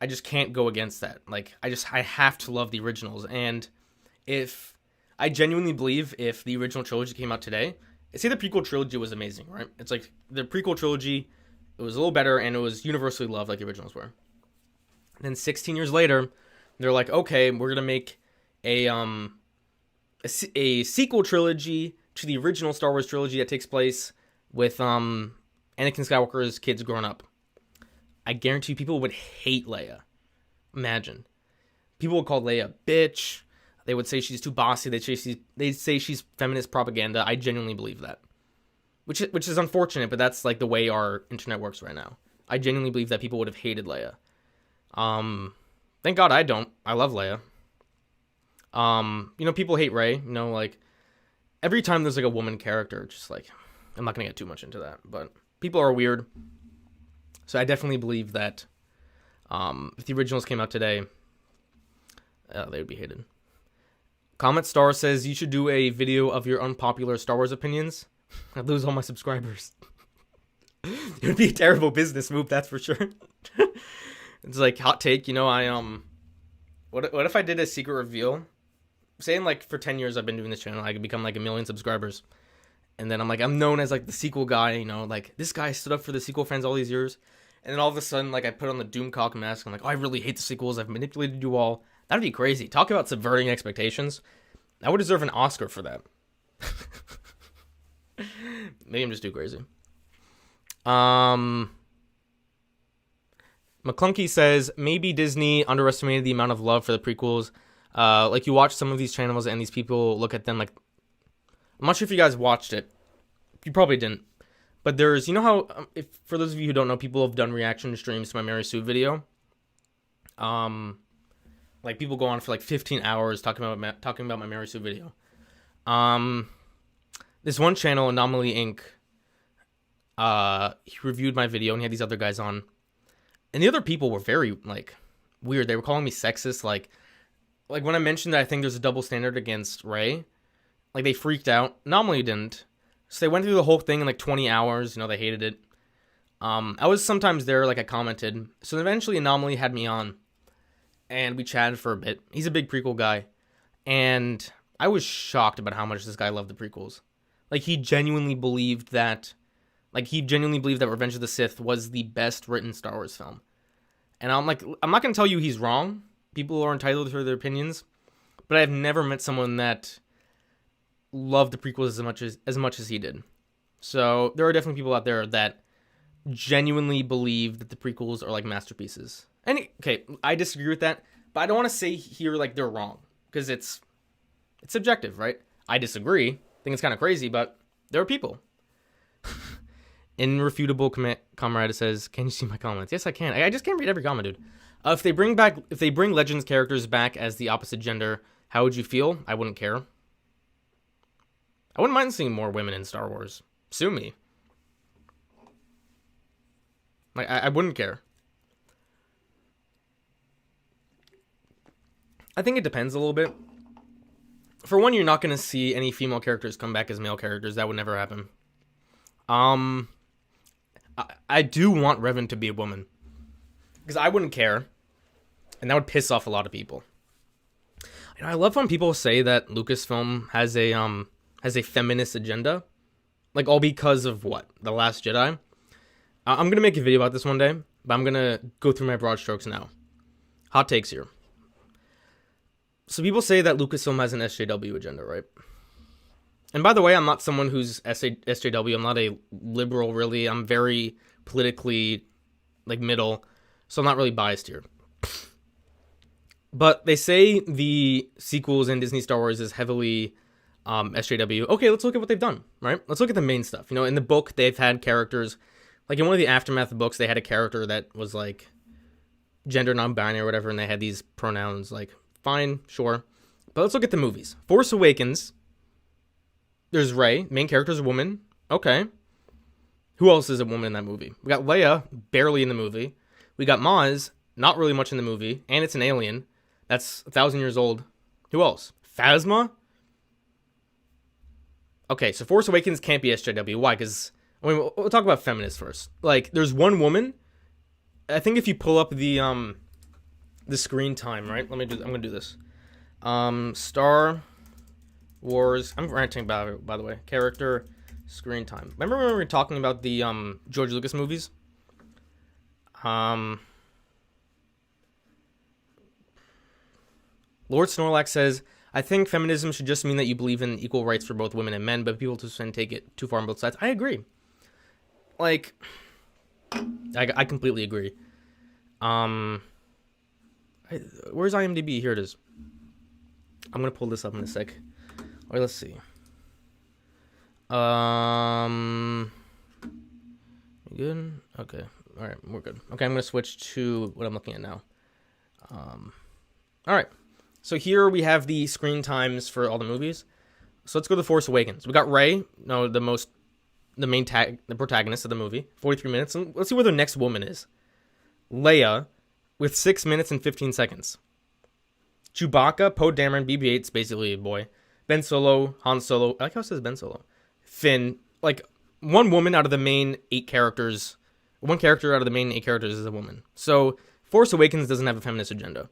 I just can't go against that. Like, I have to love the originals. And I genuinely believe if the original trilogy came out today, say the prequel trilogy was amazing, right? It's like the prequel trilogy, it was a little better and it was universally loved like the originals were. And then 16 years later, they're like, okay, we're going to make a sequel trilogy to the original Star Wars trilogy that takes place with Anakin Skywalker's kids growing up. I guarantee you people would hate Leia. Imagine. People would call Leia a bitch. They would say she's too bossy. They'd say she's feminist propaganda. I genuinely believe that. Which is unfortunate, but that's like the way our internet works right now. I genuinely believe that people would have hated Leia. Thank God I don't. I love Leia. People hate Rey. Like, every time there's like a woman character, just like, I'm not gonna get too much into that, but people are weird. So I definitely believe that if the originals came out today, they would be hated. Comet Star says, you should do a video of your unpopular Star Wars opinions. I'd lose all my subscribers. It would be a terrible business move, that's for sure. It's like, hot take, what if I did a secret reveal? Saying, like, for 10 years I've been doing this channel, I could become, like, 1 million subscribers. And then I'm known as, like, the sequel guy, like, this guy stood up for the sequel fans all these years. And then all of a sudden, like, I put on the Doomcock mask, I'm like, oh, I really hate the sequels, I've manipulated you all. That'd be crazy. Talk about subverting expectations. I would deserve an Oscar for that. Maybe I'm just too crazy. McClunky says, maybe Disney underestimated the amount of love for the prequels. Like, you watch some of these channels and these people look at them like... I'm not sure if you guys watched it. You probably didn't. But there's... You know how... for those of you who don't know, people have done reaction streams to my Mary Sue video. Like, people go on for like 15 hours talking about my Mary Sue video. This one channel, Anomaly Inc., he reviewed my video and he had these other guys on. And the other people were very, like, weird. They were calling me sexist. Like when I mentioned that I think there's a double standard against Rey, like, they freaked out. Anomaly didn't. So they went through the whole thing in like 20 hours. They hated it. I was sometimes there, like, I commented. So eventually Anomaly had me on. And we chatted for a bit. He's a big prequel guy. And I was shocked about how much this guy loved the prequels. Like, he genuinely believed that Revenge of the Sith was the best written Star Wars film. And I'm like, I'm not going to tell you he's wrong. People are entitled to their opinions. But I've never met someone that loved the prequels as much as he did. So there are definitely people out there that genuinely believe that the prequels are like masterpieces. And okay, I disagree with that, but I don't want to say here like they're wrong, because it's subjective, right? I disagree. I think it's kind of crazy, but there are people. Irrefutable Comrade says, "Can you see my comments?" Yes, I can. I just can't read every comment, dude. If they bring Legends characters back as the opposite gender, how would you feel? I wouldn't care. I wouldn't mind seeing more women in Star Wars. Sue me. Like, I wouldn't care. I think it depends a little bit. For one, you're not going to see any female characters come back as male characters. That would never happen. I do want Revan to be a woman, because I wouldn't care, and that would piss off a lot of people. I love when people say that Lucasfilm has a feminist agenda, like, all because of what? The Last Jedi? I'm going to make a video about this one day, but I'm going to go through my broad strokes now. Hot takes here. So people say that Lucasfilm has an SJW agenda, right? And by the way, I'm not someone who's SJW. I'm not a liberal, really. I'm very politically, like, middle, so I'm not really biased here. But they say the sequels in Disney Star Wars is heavily SJW. Okay, let's look at what they've done, right? Let's look at the main stuff. In the book, they've had characters, like in one of the Aftermath books, they had a character that was, like, gender non-binary or whatever, and they had these pronouns, like, fine, sure. But let's look at the movies. Force Awakens, there's Rey, main character's a woman. Okay. Who else is a woman in that movie? We got Leia, barely in the movie. We got Maz, not really much in the movie, and it's an alien. That's 1,000 years old. Who else? Phasma? Okay, so Force Awakens can't be SJW. Why? Because, we'll talk about feminists first. Like, there's one woman. I think if you pull up the screen time, right? I'm gonna do this. Star Wars. I'm ranting by the way. Character screen time. Remember when we were talking about the George Lucas movies? Lord Snorlax says, I think feminism should just mean that you believe in equal rights for both women and men, but people just take it too far on both sides. I agree. Like, I completely agree. Where's IMDb? Here it is. I'm gonna pull this up in a sec. Alright, let's see. You good? Okay. Alright, we're good. Okay, I'm gonna switch to what I'm looking at now. Alright. So here we have the screen times for all the movies. So let's go to The Force Awakens. We got Rey, the most the protagonist of the movie. 43 minutes. And let's see where the next woman is. Leia, with 6 minutes and 15 seconds. Chewbacca, Poe Dameron, BB-8's basically a boy. Ben Solo, Han Solo. I like how it says Ben Solo. Finn. Like, one woman out of the main 8 characters. One character out of the main 8 characters is a woman. So, Force Awakens doesn't have a feminist agenda.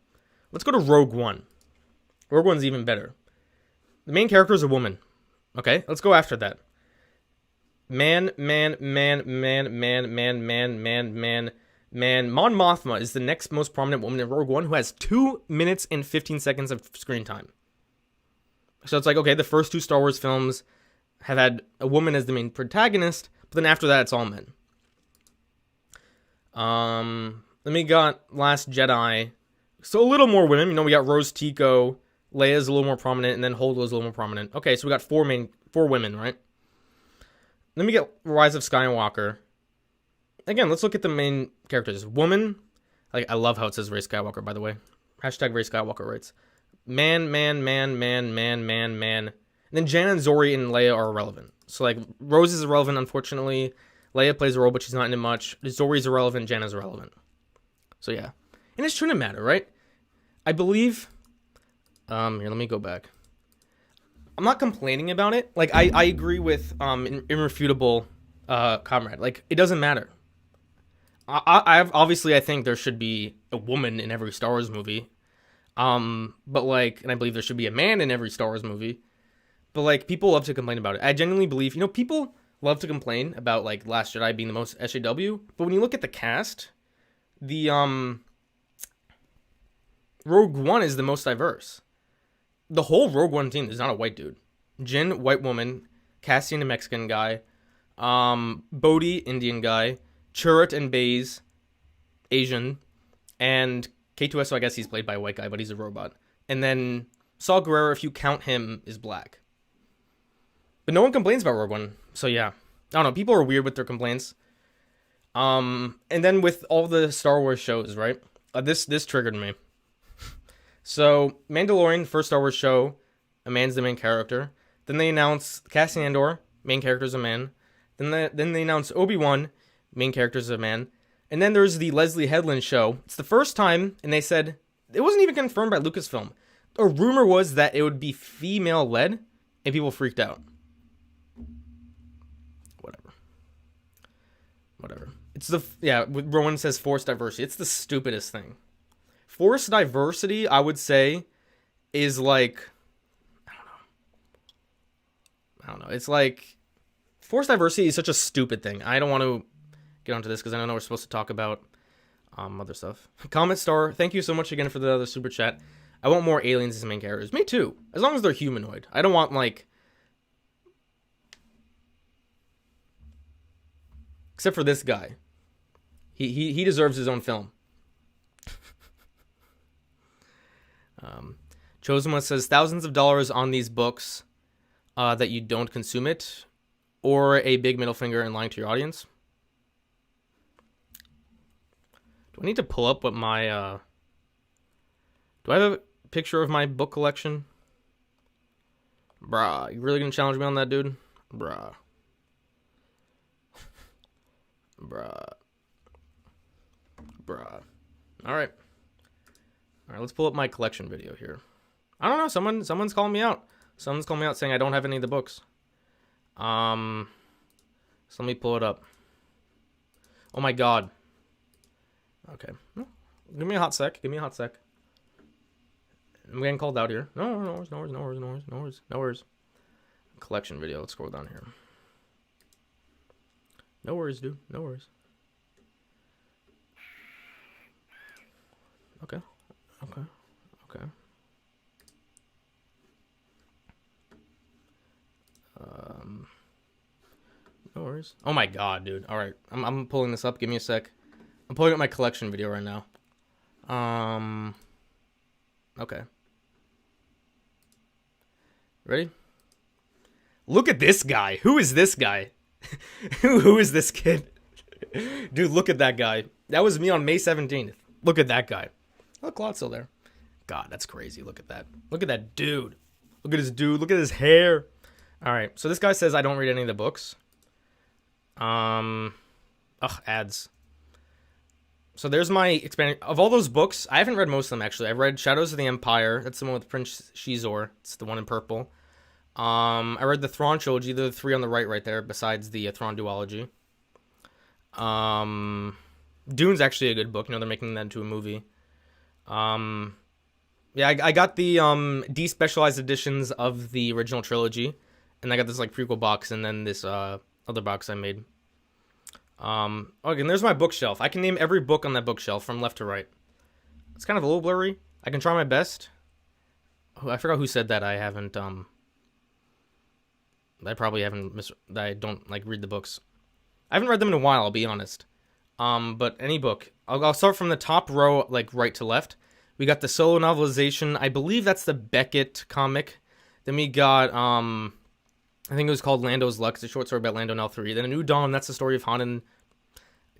Let's go to Rogue One. Rogue One's even better. The main character is a woman. Okay, let's go after that. Man. Mon Mothma is the next most prominent woman in Rogue One who has 2 minutes and 15 seconds of screen time. So it's like, okay, the first 2 Star Wars films have had a woman as the main protagonist, but then after that, it's all men. Then we got Last Jedi. So a little more women. You know, we got Rose Tico, Leia's a little more prominent, and then Holdo's a little more prominent. Okay, so we got 4 women, right? Then we get Rise of Skywalker. Again, let's look at the main characters. Woman, like, I love how it says Rey Skywalker, by the way. Hashtag Rey Skywalker writes. Man. And then Jan and Zori and Leia are irrelevant. So, like, Rose is irrelevant, unfortunately. Leia plays a role, but she's not in it much. Zori's irrelevant, Jan is irrelevant. So, yeah. And it shouldn't matter, right? I believe... here, let me go back. I'm not complaining about it. Like, I agree with irrefutable comrade. Like, it doesn't matter. I think there should be a woman in every Star Wars movie. But like, and I believe there should be a man in every Star Wars movie. But like, people love to complain about it. I genuinely believe, people love to complain about like Last Jedi being the most SJW. But when you look at the cast, the Rogue One is the most diverse. The whole Rogue One team is not a white dude. Jin, white woman. Cassian, a Mexican guy. Bodhi, Indian guy. Chirrut and Baze, Asian. And K2SO, I guess he's played by a white guy, but he's a robot. And then Saw Gerrera, if you count him, is black. But no one complains about Rogue One. So yeah. I don't know. People are weird with their complaints. And then with all the Star Wars shows, right? This triggered me. So, Mandalorian, first Star Wars show, a man's the main character. Then they announce Cassian Andor, main character's a man. Then they announce Obi-Wan, main character's a man. And then there's the Leslie Headland show. It's the first time, and they said, it wasn't even confirmed by Lucasfilm. A rumor was that it would be female-led, and people freaked out. Whatever. It's Rowan says forced diversity. It's the stupidest thing. Forced diversity, I would say, is like, I don't know. It's like, forced diversity is such a stupid thing. I don't want to get onto this because I know we're supposed to talk about other stuff. Comment Star, thank you so much again for the other super chat. I want more aliens as main characters. Me too. As long as they're humanoid. I don't want, like... Except for this guy. He deserves his own film. Chosen One says, thousands of dollars on these books that you don't consume it, or a big middle finger and lying to your audience. Do I need to pull up what my... Do I have a picture of my book collection? Bruh, you really gonna challenge me on that, dude? Bruh. Alright, let's pull up my collection video here. I don't know, someone's calling me out. Someone's calling me out saying I don't have any of the books. So let me pull it up. Oh my god. Okay. Give me a hot sec. I'm getting called out here. No worries. Collection video. Let's scroll down here. No worries, dude. No worries. Okay. No worries. Oh my god, dude. All right, I'm pulling this up. Give me a sec. I'm pulling up my collection video right now. Okay. Ready? Look at this guy. Who is this guy? Who is this kid? Dude, look at that guy. That was me on May 17th. Look at that guy. Oh, Claude's still there. God, that's crazy. Look at that. Look at that dude. Look at his dude. Look at his hair. All right. So this guy says I don't read any of the books. Ads. So there's my expanding of all those books. I haven't read most of them actually. I've read Shadows of the Empire. That's the one with Prince Shizor. It's the one in purple. I read the Thrawn trilogy. The three on the right there, besides the Thrawn duology. Dune's actually a good book. You know, they're making that into a movie. Yeah, I got the despecialized editions of the original trilogy, and I got this like prequel box, and then this other box I made. Okay, and there's my bookshelf. I can name every book on that bookshelf from left to right. It's kind of a little blurry. I can try my best. Oh, I forgot who said that. I haven't. I probably haven't. That I don't like read the books. I haven't read them in a while. I'll be honest. But any book. I'll start from the top row, like right to left. We got the solo novelization. I believe that's the Beckett comic. Then we got, I think it was called Lando's Luck. It's a short story about Lando and L3. Then A New Dawn, that's the story of Han and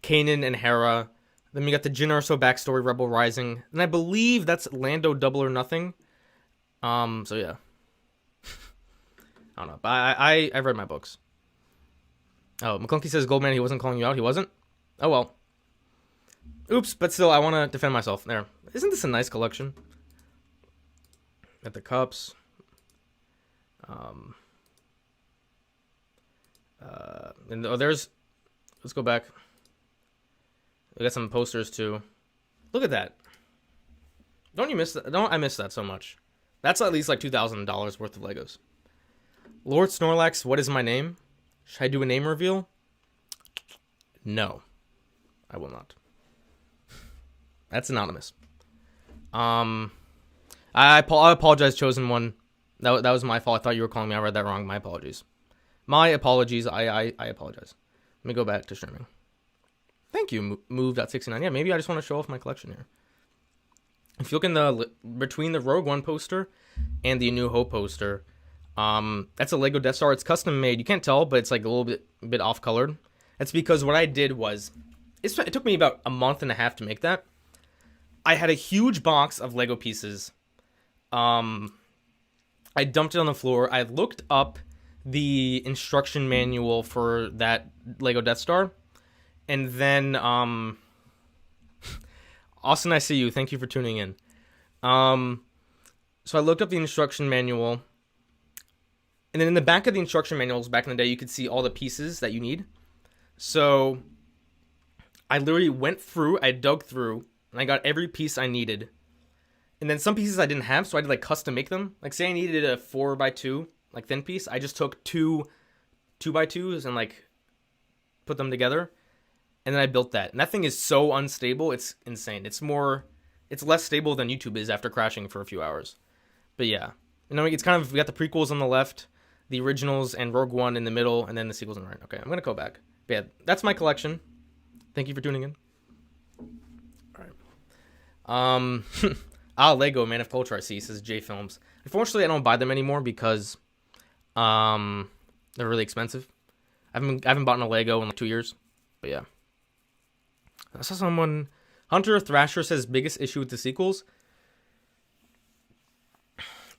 Kanan and Hera. Then we got the Jyn Erso backstory, Rebel Rising. And I believe that's Lando Double or Nothing. So yeah. I don't know. But I've read my books. Oh, McClunky says, Goldman, he wasn't calling you out. He wasn't? Oh, well. Oops, but still, I want to defend myself. There. Isn't this a nice collection? Got the cups. And there's... Let's go back. We got some posters, too. Look at that. Don't you miss that? Don't I miss that so much? That's at least like $2,000 worth of Legos. Lord Snorlax, what is my name? Should I do a name reveal? No. I will not. That's anonymous. I apologize, Chosen One. That was my fault. I thought you were calling me. I read that wrong. My apologies. My apologies. I apologize. Let me go back to streaming. Thank you, Move.69. Yeah, maybe I just want to show off my collection here. If you look in the between the Rogue One poster and the New Hope poster, that's a Lego Death Star. It's custom made. You can't tell, but it's like a little bit off colored. That's because what I did was, it took me about a month and a half to make that. I had a huge box of Lego pieces. I dumped it on the floor. I looked up the instruction manual for that Lego Death Star. And then, Austin, I see you. Thank you for tuning in. So I looked up the instruction manual. And then in the back of the instruction manuals back in the day, you could see all the pieces that you need. So I literally went through, I dug through, and I got every piece I needed. And then some pieces I didn't have, so I had to like custom make them. Like say I needed a 4x2 like thin piece, I just took two 2x2s and like put them together. And then I built that. And that thing is so unstable, it's insane. It's less stable than YouTube is after crashing for a few hours. But yeah. You know, it's kind of, we got the prequels on the left, the originals and Rogue One in the middle, and then the sequels on the right. Okay, I'm going to go back. But yeah, that's my collection. Thank you for tuning in. Alright. Lego, Man of Culture, I see, says J Films. Unfortunately, I don't buy them anymore because they're really expensive. I haven't bought a Lego in like 2 years. But yeah. I saw someone... Hunter Thrasher says biggest issue with the sequels?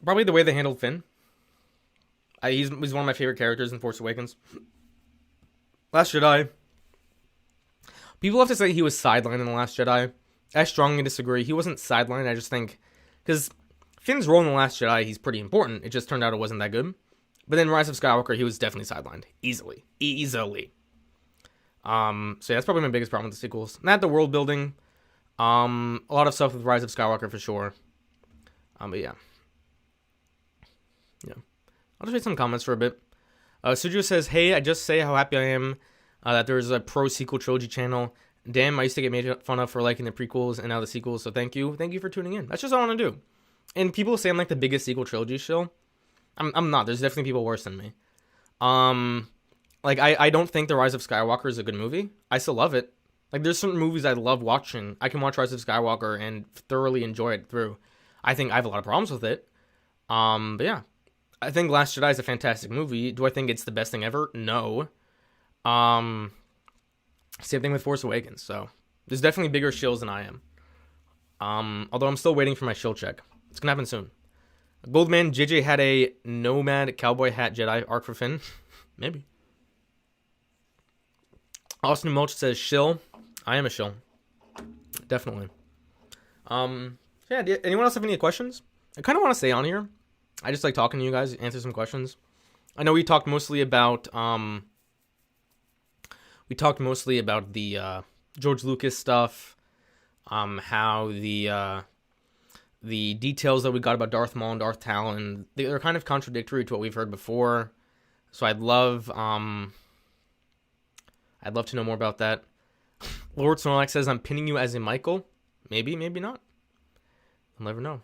Probably the way they handled Finn. He's one of my favorite characters in Force Awakens. Last Jedi. People have to say he was sidelined in The Last Jedi. I strongly disagree. He wasn't sidelined. I just think... Because Finn's role in The Last Jedi, he's pretty important. It just turned out it wasn't that good. But then Rise of Skywalker, he was definitely sidelined. Easily. So yeah, that's probably my biggest problem with the sequels. Not the world building. A lot of stuff with Rise of Skywalker for sure. But yeah. Yeah. I'll just read some comments for a bit. Suju says, hey, I just say how happy I am that there's a pro sequel trilogy channel. Damn, I used to get made fun of for liking the prequels and now the sequels, so thank you. Thank you for tuning in. That's just all I want to do. And people say I'm like the biggest sequel trilogy show. I'm not. There's definitely people worse than me. Like, I don't think The Rise of Skywalker is a good movie. I still love it. Like, there's certain movies I love watching. I can watch Rise of Skywalker and thoroughly enjoy it through. I think I have a lot of problems with it. But yeah. I think Last Jedi is a fantastic movie. Do I think it's the best thing ever? No. Same thing with Force Awakens. So, there's definitely bigger shills than I am. Although I'm still waiting for my shill check. It's gonna happen soon. Goldman, JJ had a nomad cowboy hat Jedi arc for Finn. Maybe. Austin Mulch says shill. I am a shill. Definitely. Yeah, anyone else have any questions? I kind of want to stay on here. I just like talking to you guys, answer some questions. I know we talked mostly about the George Lucas stuff, how the details that we got about Darth Maul and Darth Talon, they're kind of contradictory to what we've heard before. So I'd love to know more about that. Lord Snorlax says, I'm pinning you as a Michael. Maybe, maybe not. I'll never know.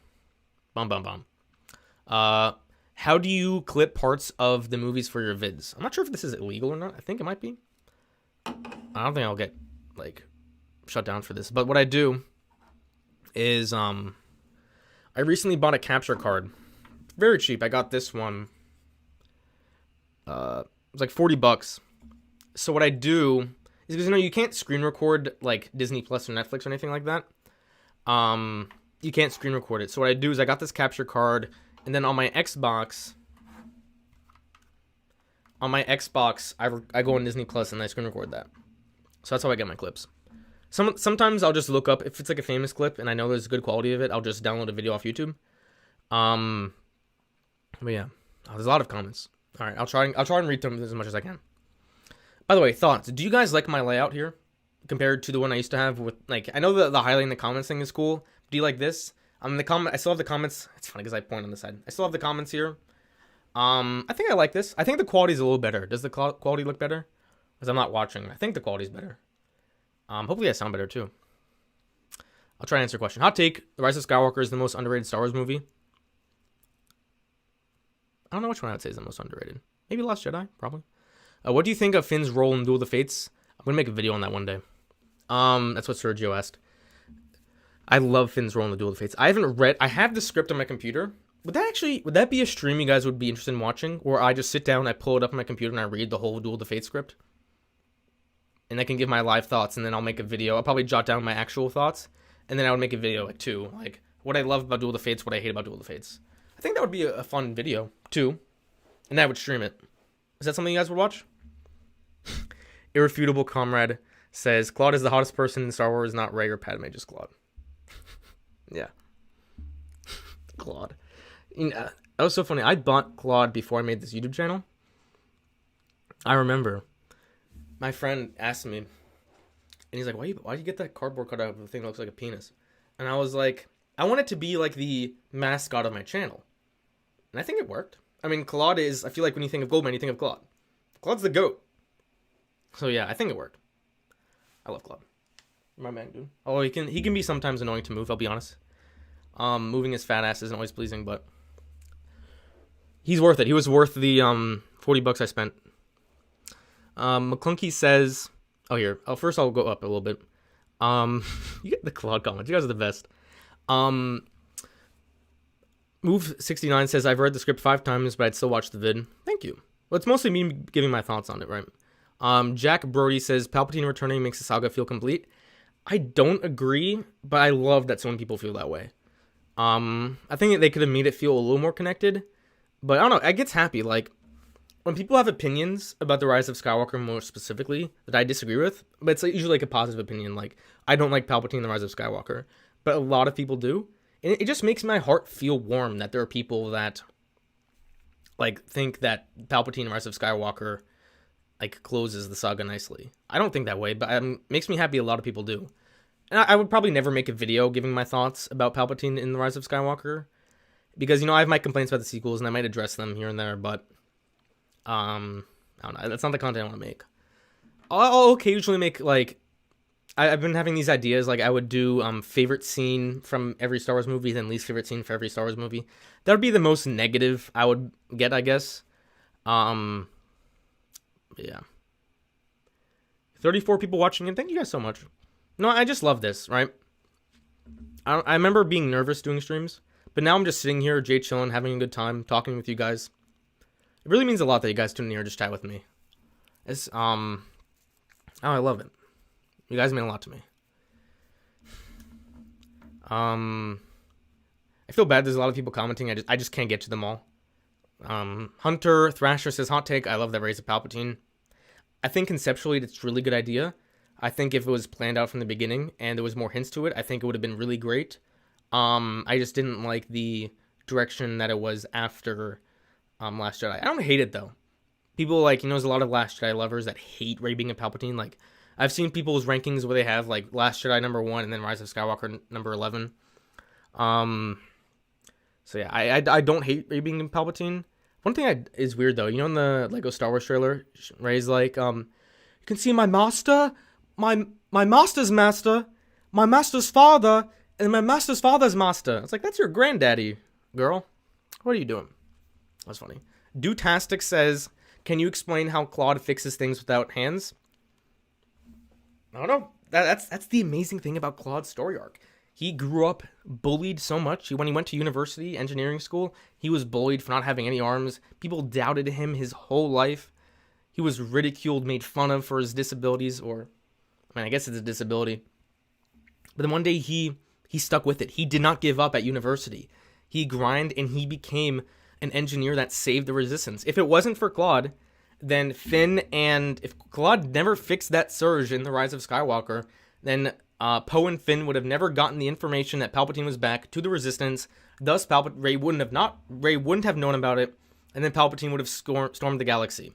Bum, bum, bum. How do you clip parts of the movies for your vids? I'm not sure if this is illegal or not. I think it might be. I don't think I'll get, like, shut down for this. But what I do is, I recently bought a capture card. Very cheap. I got this one. It was like $40. So what I do is, because, you know, you can't screen record, like, Disney Plus or Netflix or anything like that. You can't screen record it. So what I do is I got this capture card, and then on my Xbox, I go on Disney Plus and I screen record that. So that's how I get my clips. Sometimes I'll just look up, if it's like a famous clip and I know there's good quality of it, I'll just download a video off YouTube. But yeah, there's a lot of comments. All right, I'll try and read them as much as I can. By the way, thoughts. Do you guys like my layout here compared to the one I used to have with, like, I know the highlighting the comments thing is cool. Do you like this? I still have the comments. It's funny because I point on the side. I still have the comments here. I think I like this. I think the quality is a little better. Does the quality look better? Because I'm not watching. I think the quality is better. Hopefully I sound better too. I'll try to answer a question. Hot take: The Rise of Skywalker is the most underrated Star Wars movie. I don't know which one I would say is the most underrated. Maybe Last Jedi, probably. What do you think of Finn's role in Duel of the Fates? I'm gonna make a video on that one day. That's what Sergio asked. I love Finn's role in the Duel of the Fates. I have the script on my computer. Would that be a stream you guys would be interested in watching? Where I just sit down, I pull it up on my computer, and I read the whole Duel of the Fates script? And I can give my live thoughts, and then I'll make a video. I'll probably jot down my actual thoughts, and then I would make a video, like, too. Like, what I love about Duel of the Fates, what I hate about Duel of the Fates. I think that would be a fun video, too. And I would stream it. Is that something you guys would watch? Irrefutable Comrade says, Claude is the hottest person in Star Wars, not Rey or Padme, just Claude. Yeah. Claude. You know, that was so funny. I bought Claude before I made this YouTube channel. I remember my friend asked me, and he's like, why'd you get that cardboard cutout of the thing that looks like a penis? And I was like, I want it to be like the mascot of my channel. And I think it worked. I mean, Claude is, I feel like when you think of Goldman, you think of Claude. Claude's the GOAT. So yeah, I think it worked. I love Claude. My man, dude. Oh, he can be sometimes annoying to move, I'll be honest. Moving his fat ass isn't always pleasing, but he's worth it. He was worth the $40 I spent. McClunky says, first I'll go up a little bit. You get the Claude comments. You guys are the best. Move69 says, I've read the script 5 times, but I'd still watch the vid. Thank you. Well, it's mostly me giving my thoughts on it, right? Jack Brody says, Palpatine returning makes the saga feel complete. I don't agree, but I love that so many people feel that way. I think they could have made it feel a little more connected, but I don't know, I gets happy, like, when people have opinions about The Rise of Skywalker more specifically that I disagree with, but it's usually like a positive opinion, like, I don't like Palpatine in The Rise of Skywalker, but a lot of people do, and it just makes my heart feel warm that there are people that, like, think that Palpatine in The Rise of Skywalker, like, closes the saga nicely. I don't think that way, but it makes me happy a lot of people do. And I would probably never make a video giving my thoughts about Palpatine in The Rise of Skywalker, because, you know, I have my complaints about the sequels, and I might address them here and there, but, I don't know, that's not the content I want to make. I'll occasionally make, like, I've been having these ideas, like, I would do, favorite scene from every Star Wars movie, then least favorite scene for every Star Wars movie. That would be the most negative I would get, I guess. Yeah. 34 people watching, and thank you guys so much. No, I just love this, right? I remember being nervous doing streams, but now I'm just sitting here, Jay chilling, having a good time, talking with you guys. It really means a lot that you guys tune in here and just chat with me. It's, I love it. You guys mean a lot to me. I feel bad there's a lot of people commenting, I just can't get to them all. Hunter Thrasher says, hot take, I love that Raise of Palpatine. I think conceptually it's a really good idea. I think if it was planned out from the beginning and there was more hints to it, I think it would have been really great. I just didn't like the direction that it was after Last Jedi. I don't hate it though. People like, there's a lot of Last Jedi lovers that hate Rey being a Palpatine. Like, I've seen people's rankings where they have like Last Jedi number 1 and then Rise of Skywalker number 11. So yeah, I don't hate Rey being a Palpatine. One thing is weird though, in the Lego Star Wars trailer, Rey's like, you can see my master, my master's master, my master's father, and my master's father's master. It's like, that's your granddaddy, girl. What are you doing? That's funny. Dutastic says, can you explain how Claude fixes things without hands? I don't know. That's the amazing thing about Claude's story arc. He grew up bullied so much. When he went to university, engineering school, he was bullied for not having any arms. People doubted him his whole life. He was ridiculed, made fun of for his disabilities, I guess it's a disability. But then one day he stuck with it. He did not give up at university. He grinded and he became an engineer that saved the Resistance. If it wasn't for Claude, then if Claude never fixed that surge in The Rise of Skywalker, then Poe and Finn would have never gotten the information that Palpatine was back to the Resistance. Thus, Rey wouldn't have known about it, and then Palpatine would have stormed the galaxy.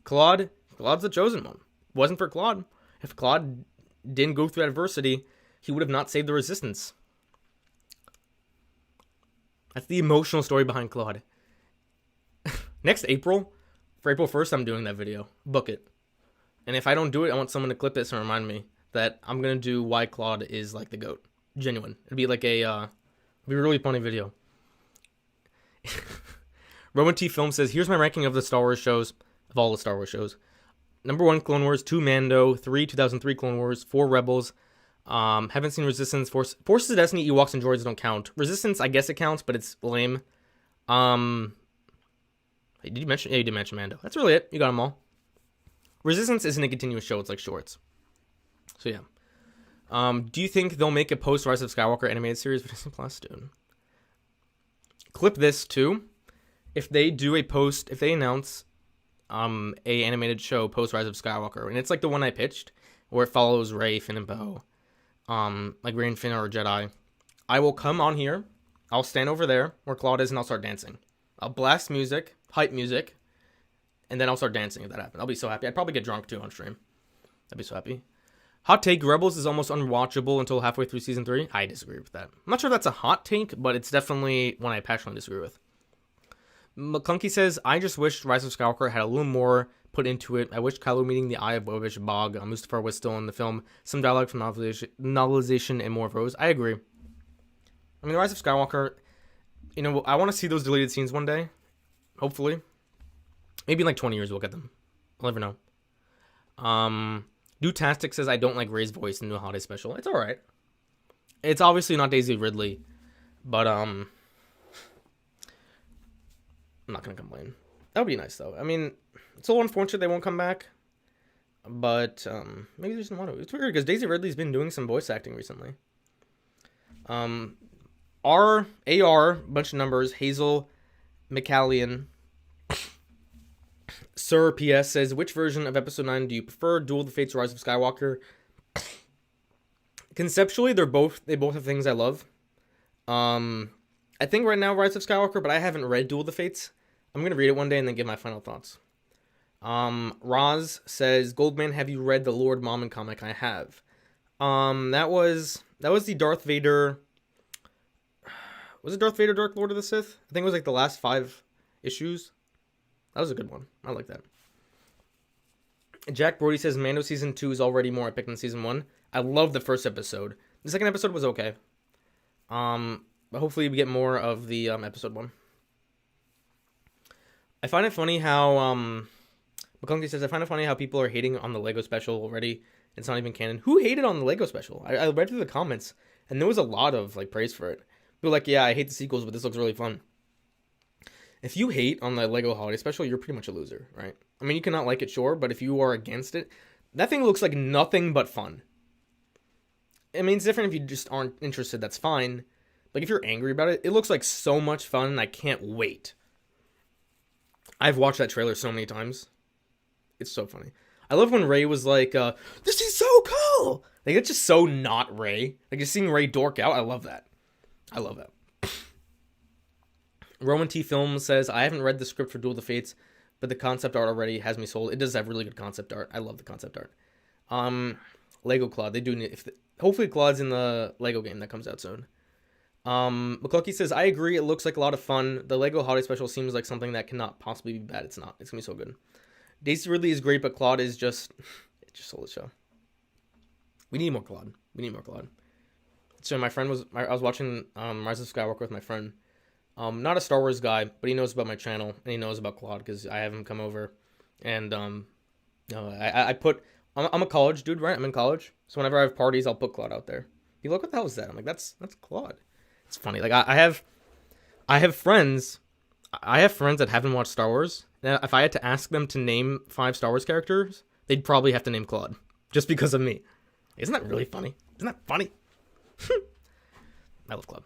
Claude's the chosen one. It wasn't for Claude. If Claude didn't go through adversity, he would have not saved the Resistance. That's the emotional story behind Claude. Next April, for April 1st, I'm doing that video. Book it. And if I don't do it, I want someone to clip this and remind me that I'm going to do why Claude is like the GOAT. Genuine. It'd be like a really funny video. Roman T Film says, here's my ranking of the Star Wars shows, of all the Star Wars shows. Number 1, Clone Wars. 2, Mando. 3, 2003 Clone Wars. 4, Rebels. Haven't seen Resistance. Forces of Destiny, Ewoks, and Droids don't count. Resistance, I guess it counts, but it's lame. Did you mention? Yeah, you did mention Mando. That's really it. You got them all. Resistance isn't a continuous show. It's like shorts. So yeah. Do you think they'll make a post Rise of Skywalker animated series for Disney Plus, dude? Clip this too. If they announce a animated show post Rise of Skywalker, and it's like the one I pitched, where it follows Rey, Finn, and Poe, like Rey and Finn are a Jedi, I will come on here. I'll stand over there where Claude is, and I'll start dancing. I'll blast music, hype music, and then I'll start dancing if that happens. I'll be so happy. I'd probably get drunk too on stream. I'd be so happy. Hot take, Rebels is almost unwatchable until halfway through season 3. I disagree with that. I'm not sure if that's a hot take, but it's definitely one I passionately disagree with. McClunky says, I just wish Rise of Skywalker had a little more put into it. I wish Kylo meeting the Eye of Bovish Bog. Mustafar was still in the film. Some dialogue from novelization and more of Rose. I agree. I mean, the Rise of Skywalker, I want to see those deleted scenes one day. Hopefully. Maybe in like 20 years we'll get them. I'll never know. Dutastic says, I don't like Rey's voice in the holiday special. It's alright. It's obviously not Daisy Ridley, but I'm not gonna complain. That would be nice though. I mean, it's a little unfortunate they won't come back, but maybe they just don't want to. It's weird because Daisy Ridley's been doing some voice acting recently. AR, bunch of numbers, Hazel McCallion. Sir PS says, which version of Episode 9 do you prefer? Duel of the Fates or Rise of Skywalker? Conceptually, they both have things I love. I think right now Rise of Skywalker, but I haven't read Duel of the Fates. I'm going to read it one day and then give my final thoughts. Roz says, Goldman, have you read the Lord Mom comic? I have. That was the Darth Vader. Was it Darth Vader Dark Lord of the Sith? I think it was like the last 5 issues. That was a good one. I like that. Jack Brody says Mando Season 2 is already more epic than Season 1. I love the first episode. The second episode was okay. But hopefully we get more of the Episode 1. I find it funny how... McClunky says, I find it funny how people are hating on the Lego special already. It's not even canon. Who hated on the Lego special? I read through the comments, and there was a lot of praise for it. People were like, yeah, I hate the sequels, but this looks really fun. If you hate on the Lego Holiday Special, you're pretty much a loser, right? I mean, you cannot like it, sure, but if you are against it, that thing looks like nothing but fun. I mean, it's different if you just aren't interested, that's fine. Like, if you're angry about it, it looks like so much fun, and I can't wait. I've watched that trailer so many times. It's so funny. I love when Ray was like, this is so cool. Like, it's just so not Ray. Like, just seeing Ray dork out, I love that. I love that. Roman T. Film says, I haven't read the script for Duel of the Fates, but the concept art already has me sold. It does have really good concept art. I love the concept art. Lego Claude. They do need... hopefully Claude's in the Lego game that comes out soon. McClucky says, I agree. It looks like a lot of fun. The Lego Holiday Special seems like something that cannot possibly be bad. It's not. It's going to be so good. Daisy Ridley is great, but Claude is just... It just sold the show. We need more Claude. So I was watching Rise of Skywalker with my friend. Not a Star Wars guy, but he knows about my channel, and he knows about Claude, because I have him come over. And, I'm a college dude, right? I'm in college. So whenever I have parties, I'll put Claude out there. People are like, what the hell is that? I'm like, that's Claude. It's funny. Like, I have friends that haven't watched Star Wars. Now, if I had to ask them to name 5 Star Wars characters, they'd probably have to name Claude, just because of me. Isn't that really funny? Isn't that funny? I love Claude.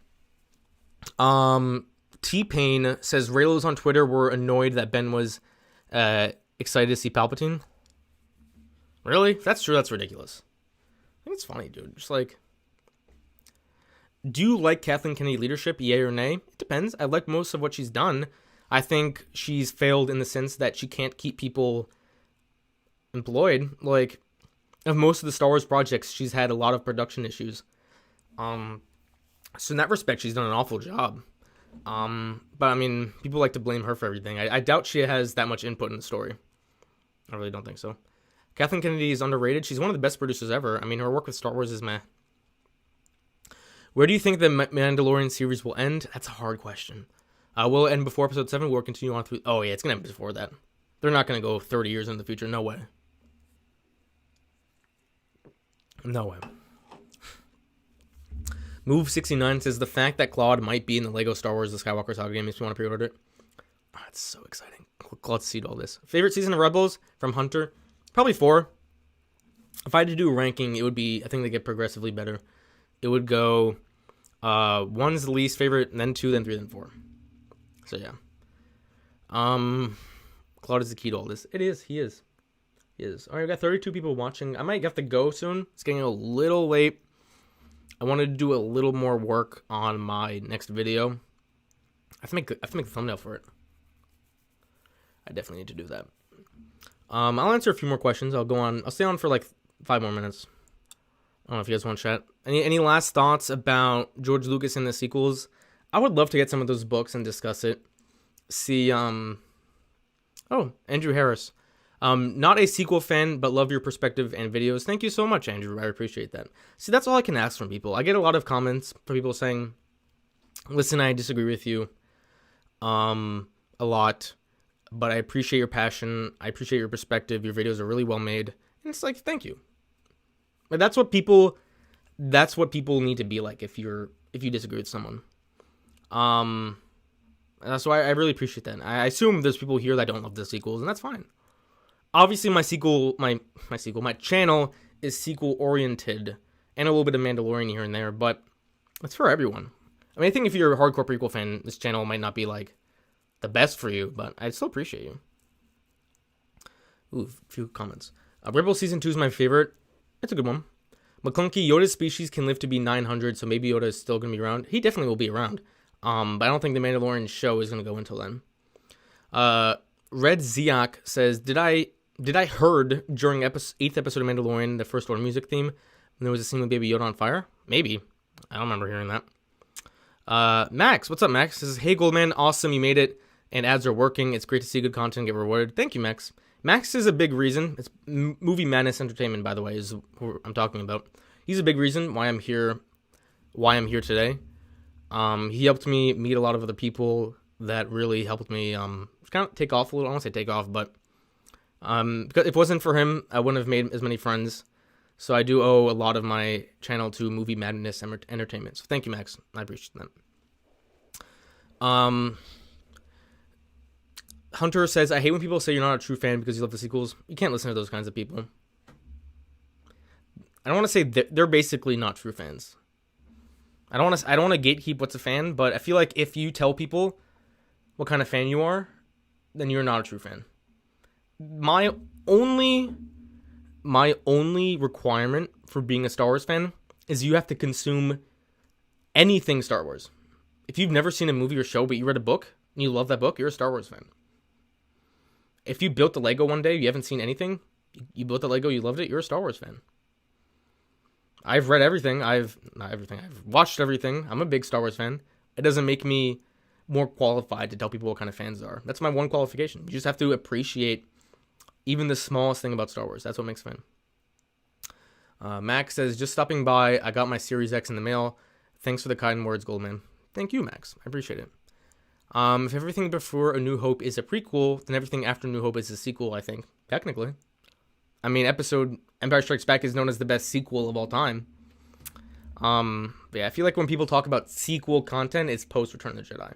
T-Pain says, Raylos on Twitter were annoyed that Ben was excited to see Palpatine. Really? If that's true, that's ridiculous. I think it's funny, dude. Just like... Do you like Kathleen Kennedy leadership, yay or nay? It depends. I like most of what she's done. I think she's failed in the sense that she can't keep people employed. Like, of most of the Star Wars projects, she's had a lot of production issues. So in that respect, she's done an awful job. But I mean, people like to blame her for everything. I doubt she has that much input in the story. I really don't think so. Kathleen Kennedy is underrated. She's one of the best producers ever. I mean, her work with Star Wars is meh. Where do you think the Mandalorian series will end? That's a hard question. Will it end before episode 7? Will it continue on through... Oh, yeah, it's going to end before that. They're not going to go 30 years in the future. No way. No way. Move69 says, the fact that Claude might be in the Lego Star Wars The Skywalker Saga game makes me want to pre-order it. Oh, it's so exciting. Glad to see all this. Favorite season of Rebels from Hunter? Probably 4. If I had to do a ranking, it would be... I think they get progressively better. It would go... 1's the least favorite, then 2, then 3, then 4. So, yeah. Claude is the key to all this. It is. He is. Alright, we got 32 people watching. I might have to go soon. It's getting a little late. I wanted to do a little more work on my next video. I have to make a thumbnail for it. I definitely need to do that. I'll answer a few more questions. I'll stay on for like 5 more minutes. I don't know if you guys want to chat. Any last thoughts about George Lucas and the sequels? I would love to get some of those books and discuss it. See, Andrew Harris. Not a sequel fan, but love your perspective and videos. Thank you so much, Andrew. I appreciate that. See, that's all I can ask from people. I get a lot of comments from people saying, listen, I disagree with you a lot, but I appreciate your passion. I appreciate your perspective. Your videos are really well made. And it's like, thank you. Like, that's what people need to be like if you disagree with someone. So I really appreciate that. I assume there's people here that don't love the sequels, and that's fine. Obviously, my channel is sequel oriented, and a little bit of Mandalorian here and there, but it's for everyone. I mean, I think if you're a hardcore prequel fan, this channel might not be like the best for you, but I still appreciate you. Ooh, a few comments. Rebel Season 2 is my favorite. It's a good one. McClunky, Yoda's species can live to be 900, so maybe Yoda is still going to be around. He definitely will be around. But I don't think the Mandalorian show is going to go until then. Red Ziak says, Did I heard during 8th episode of Mandalorian, the First Order music theme, when there was a scene with Baby Yoda on fire? Maybe. I don't remember hearing that. Max, what's up, Max? Says, hey, Goldman, awesome, you made it, and ads are working. It's great to see good content get rewarded. Thank you, Max. Max is a big reason. It's Movie Madness Entertainment, by the way, is who I'm talking about. He's a big reason why I'm here today. He helped me meet a lot of other people that really helped me kind of take off a little. I don't want to say take off, but because if it wasn't for him, I wouldn't have made as many friends. So I do owe a lot of my channel to Movie Madness Entertainment. So thank you, Max. I appreciate that. Hunter says, I hate when people say you're not a true fan because you love the sequels. You can't listen to those kinds of people. I don't want to say they're basically not true fans. I don't want to gatekeep what's a fan, but I feel like if you tell people what kind of fan you are, then you're not a true fan. My only my only requirement for being a Star Wars fan is you have to consume anything Star Wars. If you've never seen a movie or show, but you read a book and you love that book, you're a Star Wars fan. If you built a Lego one day, you haven't seen anything, you built a Lego, you loved it, you're a Star Wars fan. I've read everything. I've watched everything. I'm a big Star Wars fan. It doesn't make me more qualified to tell people what kind of fans they are. That's my one qualification. You just have to appreciate even the smallest thing about Star Wars. That's what makes a fan. Max says, just stopping by. I got my Series X in the mail. Thanks for the kind words, Goldman. Thank you, Max. I appreciate it. If everything before A New Hope is a prequel, then everything after New Hope is a sequel, I think. Technically. I mean, episode Empire Strikes Back is known as the best sequel of all time. But yeah, I feel like when people talk about sequel content, it's post Return of the Jedi.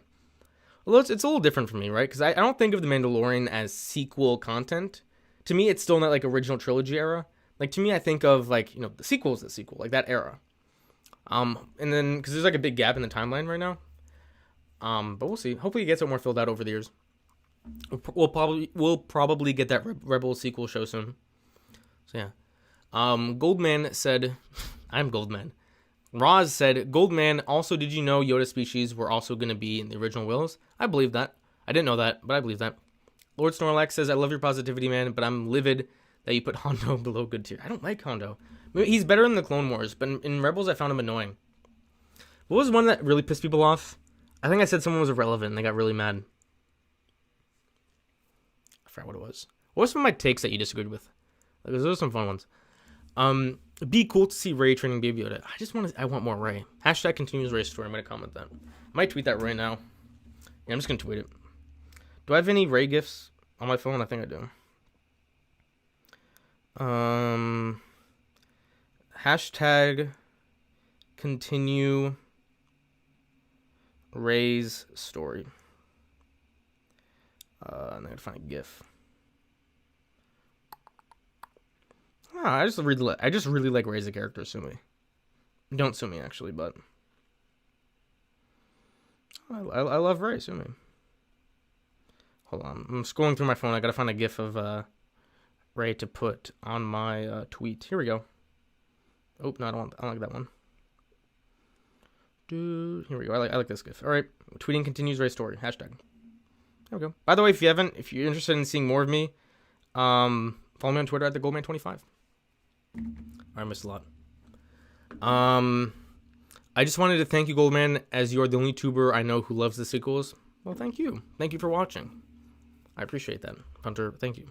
Well, it's a little different for me, right? Because I don't think of The Mandalorian as sequel content. To me, it's still in that like original trilogy era. Like to me, I think of like, you know, the sequel is the sequel, like that era. And then because there's like a big gap in the timeline right now. But we'll see. Hopefully, it gets more filled out over the years. We'll probably get that Rebel sequel show soon. So yeah. Goldman said, I'm Goldman. Roz said, Goldman, also, did you know Yoda species were also going to be in the original Wills? I believe that. I didn't know that, but I believe that. Lord Snorlax says, I love your positivity, man, but I'm livid that you put Hondo below good tier. I don't like Hondo. He's better in the Clone Wars, but in Rebels, I found him annoying. What was one that really pissed people off? I think I said someone was irrelevant, and they got really mad. I forgot what it was. What were some of my takes that you disagreed with? Like, those are some fun ones. It'd be cool to see Rey training Baby Yoda. I want more Rey. Hashtag continues Rey story. I'm going to comment that. I might tweet that right now. Yeah, I'm just going to tweet it. Do I have any Rey gifts on my phone? I think I do. Hashtag continue Rey's story. And I gotta find a GIF. I just really like Rey as a character. Sue me. Don't sue me, actually, but I love Rey. Sue me. Hold on, I'm scrolling through my phone. I gotta find a GIF of Rey to put on my tweet. Here we go. Oh no, I don't like that one. Dude, here we go. I like this GIF. All right, tweeting continues Rey story. Hashtag. There we go. By the way, if you're interested in seeing more of me, follow me on Twitter at the Goldman25. I missed a lot. I just wanted to thank you, Goldman, as you are the only tuber I know who loves the sequels. Well, thank you. Thank you for watching. I appreciate that. Hunter, thank you.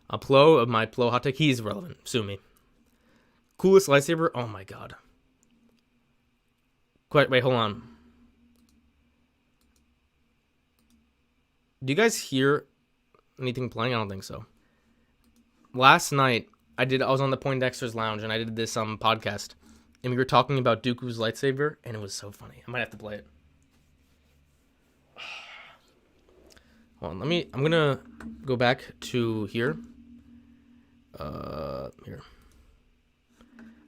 My Plo hot take, he's relevant. Sue me. Coolest lightsaber? Oh my god. Wait, hold on. Do you guys hear anything playing? I don't think so. Last night, I was on the Poindexter's Lounge, and I did this podcast, and we were talking about Dooku's lightsaber, and it was so funny. I might have to play it. Hold on, I'm gonna go back to here. Here.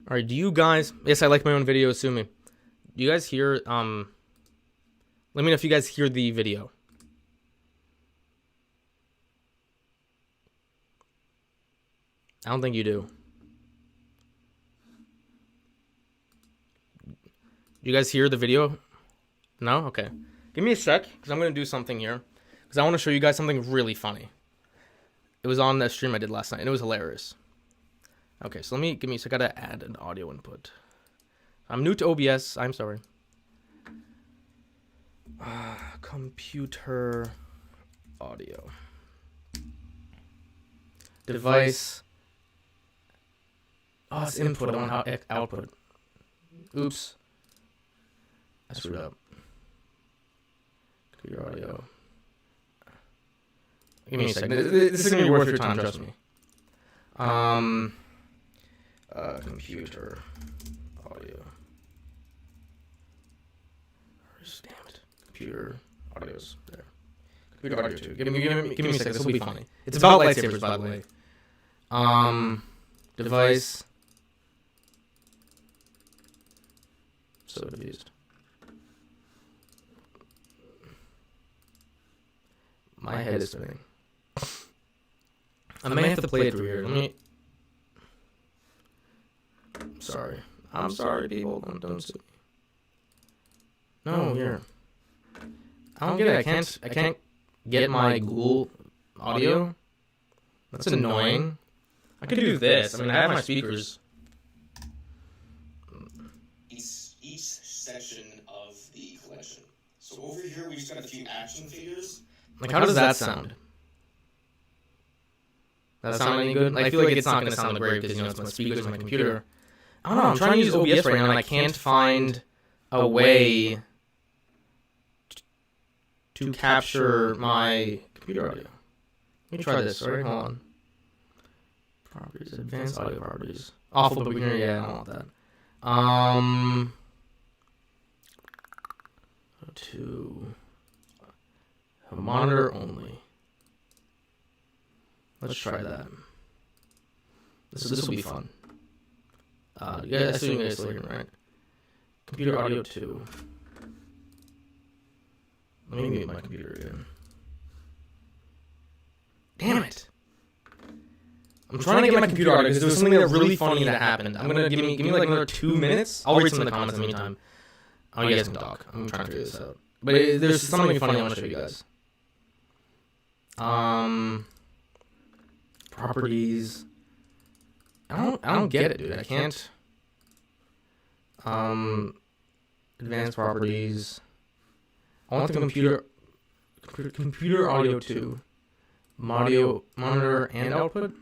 Alright, do you guys... Yes, I like my own videos, sue me. Do you guys hear... Let me know if you guys hear the video. I don't think you do. Do you guys hear the video? No? Okay. Give me a sec, because I'm going to do something here. Because I want to show you guys something really funny. It was on the stream I did last night, and it was hilarious. Okay, so give me a sec. I got to add an audio input. I'm new to OBS. I'm sorry. Computer audio. Device. Oh, it's input. I want output. Oops. I screwed up. Computer audio. Give me a second. This is going to be worth your time, trust me. Computer audio. Damn it. Computer audio's there. Computer audio too. Give me a second. This will be funny. It's about lightsabers, by the way. Device. So confused. My head is spinning. I may have to play it through here. sorry. I'm sorry, people. Don't sue me. No, here. I don't get it. I can't get my Google audio. That's annoying. I could do this. I mean, I have my speakers. Each section of the collection. So over here, we've got a few action figures. Like, how does that sound? Does that sound any good? Like, I feel like it's not going to sound great because, you know, it's my speakers on my computer. I don't know. I'm trying to use OBS right now, and I can't find a way to capture my computer audio. Let me try this. All right, hold on. Properties, advanced audio properties. Awful beginner, yeah, I don't want that. To monitor only. Let's try that. This will be fun. You guys, I assume you guys still hear me, right? Computer audio 2. Let me mute my computer again. Damn it! I'm trying to get my computer audio because there was something that really funny that happened. I'm gonna give me like another 2 minutes. I'll read some of the comments in the meantime. Oh, you guys can talk. I'm trying to figure this out. But there's something funny I want to show you guys. Properties. I don't get it, dude. I can't. Advanced properties. I want the computer audio 2. Monitor and output.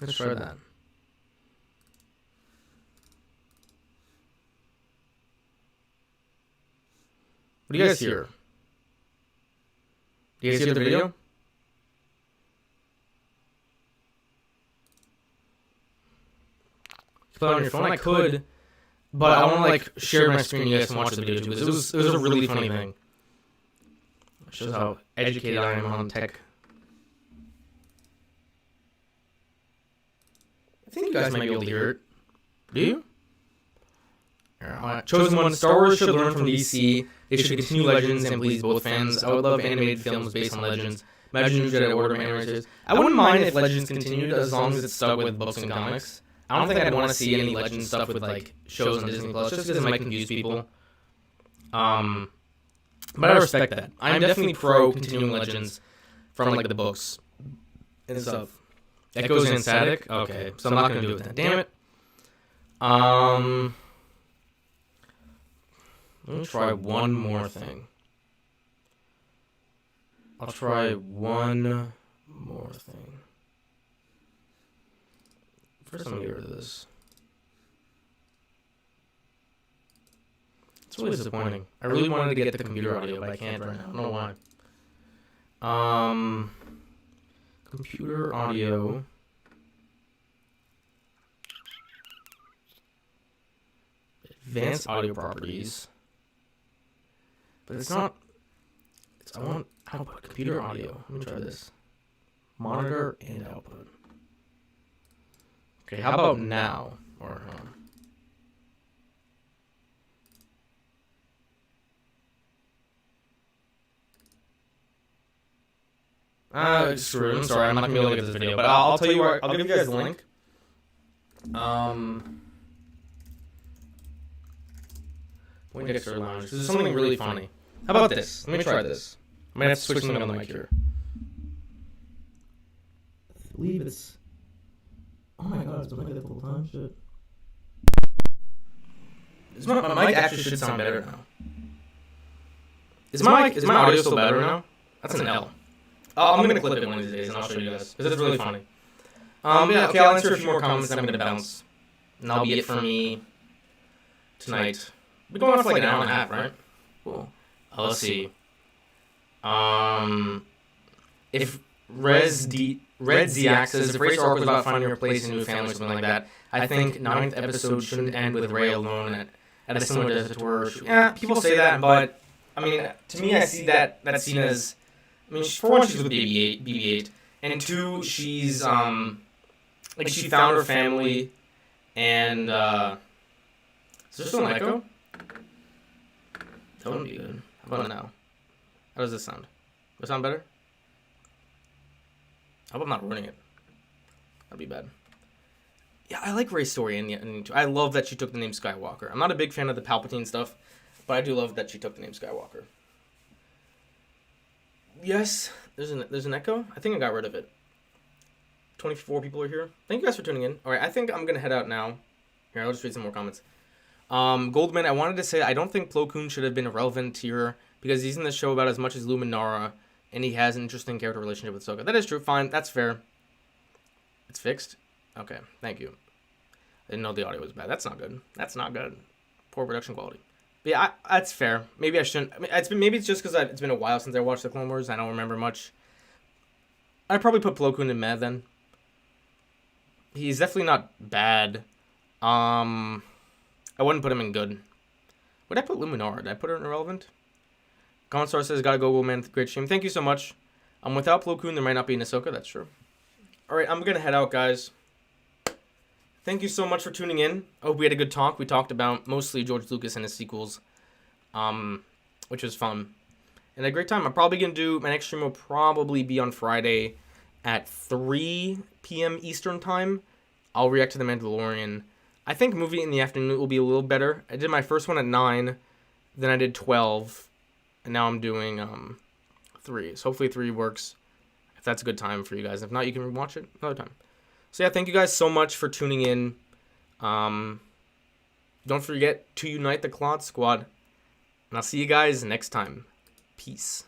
Let's try that. What do you guys hear? Do you guys hear the video? Play on your phone, I could, but I want to like share my screen. You guys can watch the video too. It was a really funny thing. It shows how educated I am on tech. I think you guys might be able to hear it. Do you? Chosen one. Star Wars should learn from DC. They should continue Legends and please both fans. I would love animated films based on Legends. Imagine New Jedi Order animated. I wouldn't mind if Legends continued as long as it's stuck with books and comics. I don't think I'd want to see any Legends stuff with like shows on Disney Plus, just because it might confuse people. But I respect that. I'm definitely pro continuing Legends from like the books and stuff. Echoes and static. Okay, so I'm not gonna do it then. Damn it. Let me try one more thing. I'll try one more thing. First, I'm gonna get rid of this. It's really disappointing. I really wanted to get the computer audio, but I can't right now. I don't know why. Computer audio. Advanced audio properties. But it's not. I want output. Computer audio. Let me try this. Monitor and output. Okay, how about now? Or screw it. I'm sorry, I'm not gonna be able to get this video, but I'll tell you where. I'll give you guys the link. Poindexter Lounge. This is something really funny. How about this? Let me try this. I might have to switch something on the mic here. I believe it's. Oh my god, it's been like that the whole time. Shit. My mic actually should sound better now. Is my audio still better now? That's an L. I'm gonna clip it one of these days and I'll show you guys because it's really funny. Yeah, okay, I'll answer a few more comments and I'm gonna bounce. And that'll be it for me tonight. We're going on for like an hour and a half, right? Cool. Let's see. If Red Ziak says, if Ray's arc was about finding her place in a new family or something like that, I think 9th episode shouldn't end with Ray alone at a similar desert tour. Yeah, people say that, but I mean, to me, I see that scene as, I mean, for one, she's with BB-8, and two, she's like she found her family, and is there still an echo? That wouldn't be good. How about now? How does this sound? Does it sound better? How about not ruining it? That'd be bad. Yeah, I like Rey's story in the ending too. I love that she took the name Skywalker. I'm not a big fan of the Palpatine stuff, but I do love that she took the name Skywalker. Yes, there's an echo. I think I got rid of it. 24 people are here. Thank you guys for tuning in. All right, I think I'm gonna head out now. Here, I'll just read some more comments. Goldman, I wanted to say I don't think Plo Koon should have been relevant here because he's in the show about as much as Luminara, and he has an interesting character relationship with Ahsoka. That is true. Fine, that's fair. It's fixed. Okay, thank you. I didn't know the audio was bad. That's not good. That's not good. Poor production quality. But yeah, that's fair. Maybe I shouldn't. I mean, maybe it's just because it's been a while since I watched the Clone Wars. I don't remember much. I'd probably put Plo Koon in meh then. He's definitely not bad. I wouldn't put him in good. Would I put Luminara? Did I put her in irrelevant? Comment Star says, gotta go, man. Great stream. Thank you so much. Without Plo Koon, there might not be an Ahsoka. That's true. Alright, I'm gonna head out, guys. Thank you so much for tuning in. I hope we had a good talk. We talked about mostly George Lucas and his sequels, which was fun. And a great time. I'm probably going to do, my next stream will probably be on Friday at 3 p.m. Eastern time. I'll react to The Mandalorian. I think movie in the afternoon will be a little better. I did my first one at 9, then I did 12, and now I'm doing 3. So hopefully 3 works, if that's a good time for you guys. If not, you can watch it another time. So yeah, thank you guys so much for tuning in. Don't forget to unite the Clot Squad. And I'll see you guys next time. Peace.